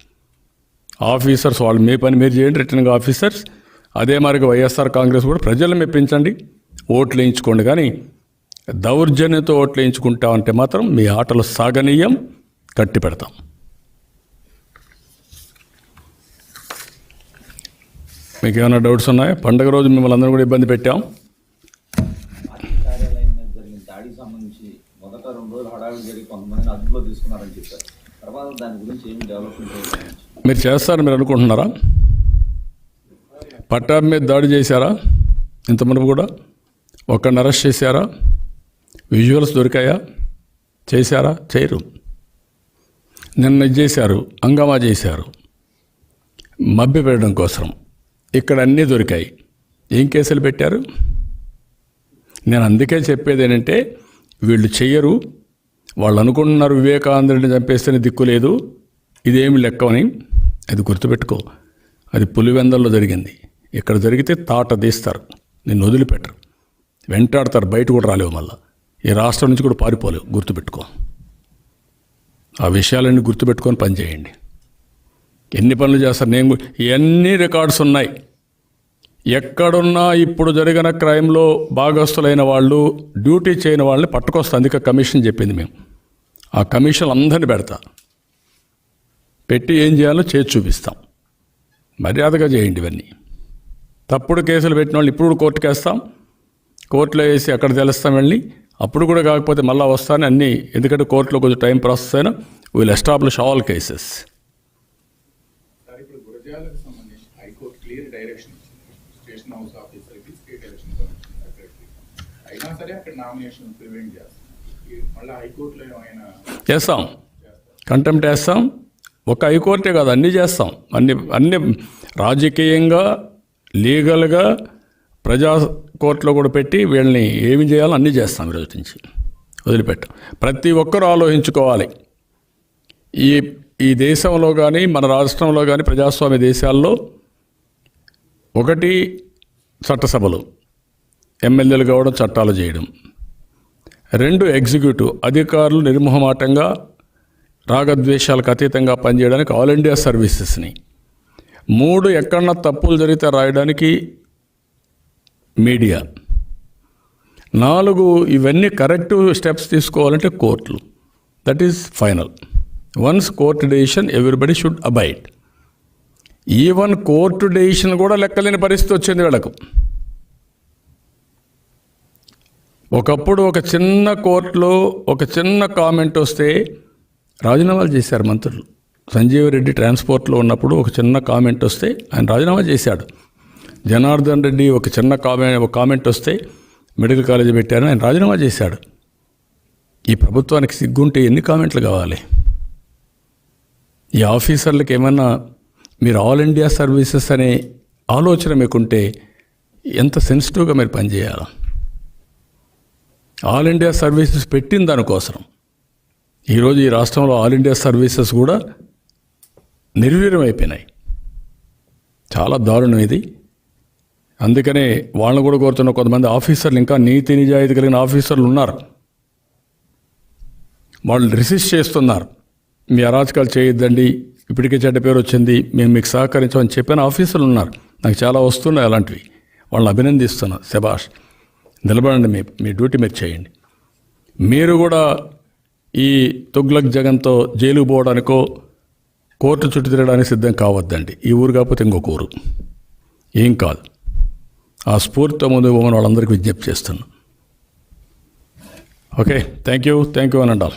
ఆఫీసర్స్ వాళ్ళు మీ పని మీరు చేయండి, రిటర్నింగ్ ఆఫీసర్స్. అదే మరిగా వైఎస్ఆర్ కాంగ్రెస్ కూడా ప్రజలను మెప్పించండి, ఓట్లు వేయించుకోండి. కానీ దౌర్జన్యంతో ఓట్లు వేయించుకుంటామంటే మాత్రం మీ ఆటలు సాగనీయం, కట్టి పెడతాం. మీకు ఏమైనా డౌట్స్ ఉన్నాయా? పండగ రోజు మిమ్మల్ని అందరూ కూడా ఇబ్బంది పెట్టాం. కార్యాలయం మీద జరిగిన దాడికి సంబంధించి మొదట 2 రోజులు హడావిడి జరిగి కొంతమందిని అదుపులో తీసుకున్నారని చెప్పారు. తర్వాత దాని గురించి ఏమి డెవలప్మెంట్ మీరు చేస్తారని మీరు అనుకుంటున్నారా? పట్టాభి మీద దాడి చేశారా? ఇంతమంది కూడా ఒక్కడిని అరెస్ట్ చేశారా? విజువల్స్ దొరికాయా? చేశారా? చేయరు. నిన్న చేశారు, హంగామా చేశారు మభ్య పెట్టడం కోసం. ఇక్కడ అన్నీ దొరికాయి. ఏం కేసులు పెట్టారు? నేను అందుకే చెప్పేది ఏంటంటే వీళ్ళు చెయ్యరు. వాళ్ళు అనుకుంటున్నారు వివేకానందుడిని చంపేస్తేనే దిక్కు లేదు, ఇదేమి లెక్కని. అది గుర్తుపెట్టుకో. అది పులివెందల్లో జరిగింది. ఇక్కడ జరిగితే తాట తీస్తారు, నిన్ను వదిలిపెట్టరు, వెంటాడతారు. బయట కూడా రాలేవు. మళ్ళీ ఈ రాష్ట్రం నుంచి కూడా పారిపోలేవు. గుర్తుపెట్టుకో. ఆ విషయాలన్నీ గుర్తుపెట్టుకొని పనిచేయండి. ఎన్ని పనులు చేస్తారు? నేను ఎన్ని రికార్డ్స్ ఉన్నాయి. ఎక్కడున్నా ఇప్పుడు జరిగిన క్రైమ్లో భాగస్తులైన వాళ్ళు, డ్యూటీ చేయని వాళ్ళని పట్టుకొస్తా. అందుకే కమిషన్ చెప్పింది. మేము ఆ కమిషన్ అందరిని పెడతా, పెట్టి ఏం చేయాలో చేసి చూపిస్తాం. మర్యాదగా చేయండి ఇవన్నీ. తప్పుడు కేసులు పెట్టిన వాళ్ళు ఇప్పుడు కోర్టుకు వేస్తాం. కోర్టులో వేసి అక్కడ తెలుస్తాం వెళ్ళి. అప్పుడు కూడా కాకపోతే మళ్ళీ వస్తాను అన్నీ. ఎందుకంటే కోర్టులో కొంచెం టైం ప్రాసెస్ అయినా వీల్ ఎస్టాబ్లిష్ ఆల్ కేసెస్. ఇప్పుడు గురజాలకు సంబంధించి హైకోర్టు క్లియర్ డైరెక్షన్ ఇచ్చింది. స్టేషన్ హౌస్ ఆఫీసర్కి, స్టేట్ ఎలక్షన్ కమిషన్ సెక్రటరీ అయినా సరే అక్కడ నామినేషన్ ప్రివెంట్ చేస్తాం. మళ్ళీ హైకోర్టులో ఏమైనా చేస్తాం, కంటెంప్ట్ వేస్తాం. ఒక హైకోర్టే కాదు, అన్నీ చేస్తాం. అన్ని రాజకీయంగా, లీగల్గా, ప్రజా కోర్టులో కూడా పెట్టి వీళ్ళని ఏమి చేయాలో అన్నీ చేస్తాం. ఈరోజు నుంచి వదిలిపెట్టాం. ప్రతి ఒక్కరూ ఆలోచించుకోవాలి. ఈ దేశంలో కానీ మన రాష్ట్రంలో కానీ ప్రజాస్వామ్య దేశాల్లో ఒకటి చట్టసభలు, ఎమ్మెల్యేలు కావడం, చట్టాలు చేయడం. 2 ఎగ్జిక్యూటివ్ అధికారులు నిర్మోహమాటంగా రాగద్వేషాలకు అతీతంగా పనిచేయడానికి ఆల్ ఇండియా సర్వీసెస్ని. 3 ఎక్కడన్నా తప్పులు జరిగితే రాయడానికి మీడియా. 4 ఇవన్నీ కరెక్టివ్ స్టెప్స్ తీసుకోవాలంటే కోర్టులు. That is final. Once court decision everybody should abide. Even court decision కూడా లెక్కలేని పరిస్థితి వచ్చింది వీళ్ళకు. ఒకప్పుడు ఒక చిన్న కోర్టులో ఒక చిన్న కామెంట్ వస్తే రాజీనామాలు చేశారు మంత్రులు. సంజీవ్ రెడ్డి ట్రాన్స్పోర్ట్లో ఉన్నప్పుడు ఒక చిన్న కామెంట్ వస్తే ఆయన రాజీనామా చేశాడు. జనార్దన్ రెడ్డి ఒక చిన్న కామెంట్ వస్తే మెడికల్ కాలేజీ పెట్టారని ఆయన రాజీనామా చేశాడు. ఈ ప్రభుత్వానికి సిగ్గుంటే ఎన్ని కామెంట్లు కావాలి? ఈ ఆఫీసర్లకు ఏమన్నా మీరు ఆల్ ఇండియా సర్వీసెస్ అనే ఆలోచన మీకుంటే ఎంత సెన్సిటివ్గా మీరు పనిచేయాలి. ఆల్ ఇండియా సర్వీసెస్ పెట్టిన దానికోసం ఈరోజు ఈ రాష్ట్రంలో ఆల్ ఇండియా సర్వీసెస్ కూడా నిర్వీర్యం అయిపోయినాయి. చాలా దారుణం ఇది. అందుకనే వాళ్ళని కూడా కోరుతున్న కొంతమంది ఆఫీసర్లు, ఇంకా నీతి నిజాయితీ కలిగిన ఆఫీసర్లు ఉన్నారు, వాళ్ళు రిసిస్ట్ చేస్తున్నారు. మీ అరాచకాలు చేయొద్దండి, ఇప్పటికే చెడ్డ పేరు వచ్చింది, మేము మీకు సహకరించమని చెప్పిన ఆఫీసర్లు ఉన్నారు. నాకు చాలా వస్తున్నాయి అలాంటివి. వాళ్ళని అభినందిస్తున్నా. శభాష్, నిలబడండి, మీ డ్యూటీ మీరు చేయండి. మీరు కూడా ఈ తుగ్లక్ జగన్తో జైలుకు పోవడానికో కోర్టు చుట్టూ తిరగడానికి సిద్ధం కావద్దండి. ఈ ఊరు కాకపోతే ఇంకొక ఊరు ఏం కాదు. ఆ స్ఫూర్తితో ముందు పోమని వాళ్ళందరికీ విజ్ఞప్తి చేస్తున్నాను. ఓకే, థ్యాంక్ యూ అనండి.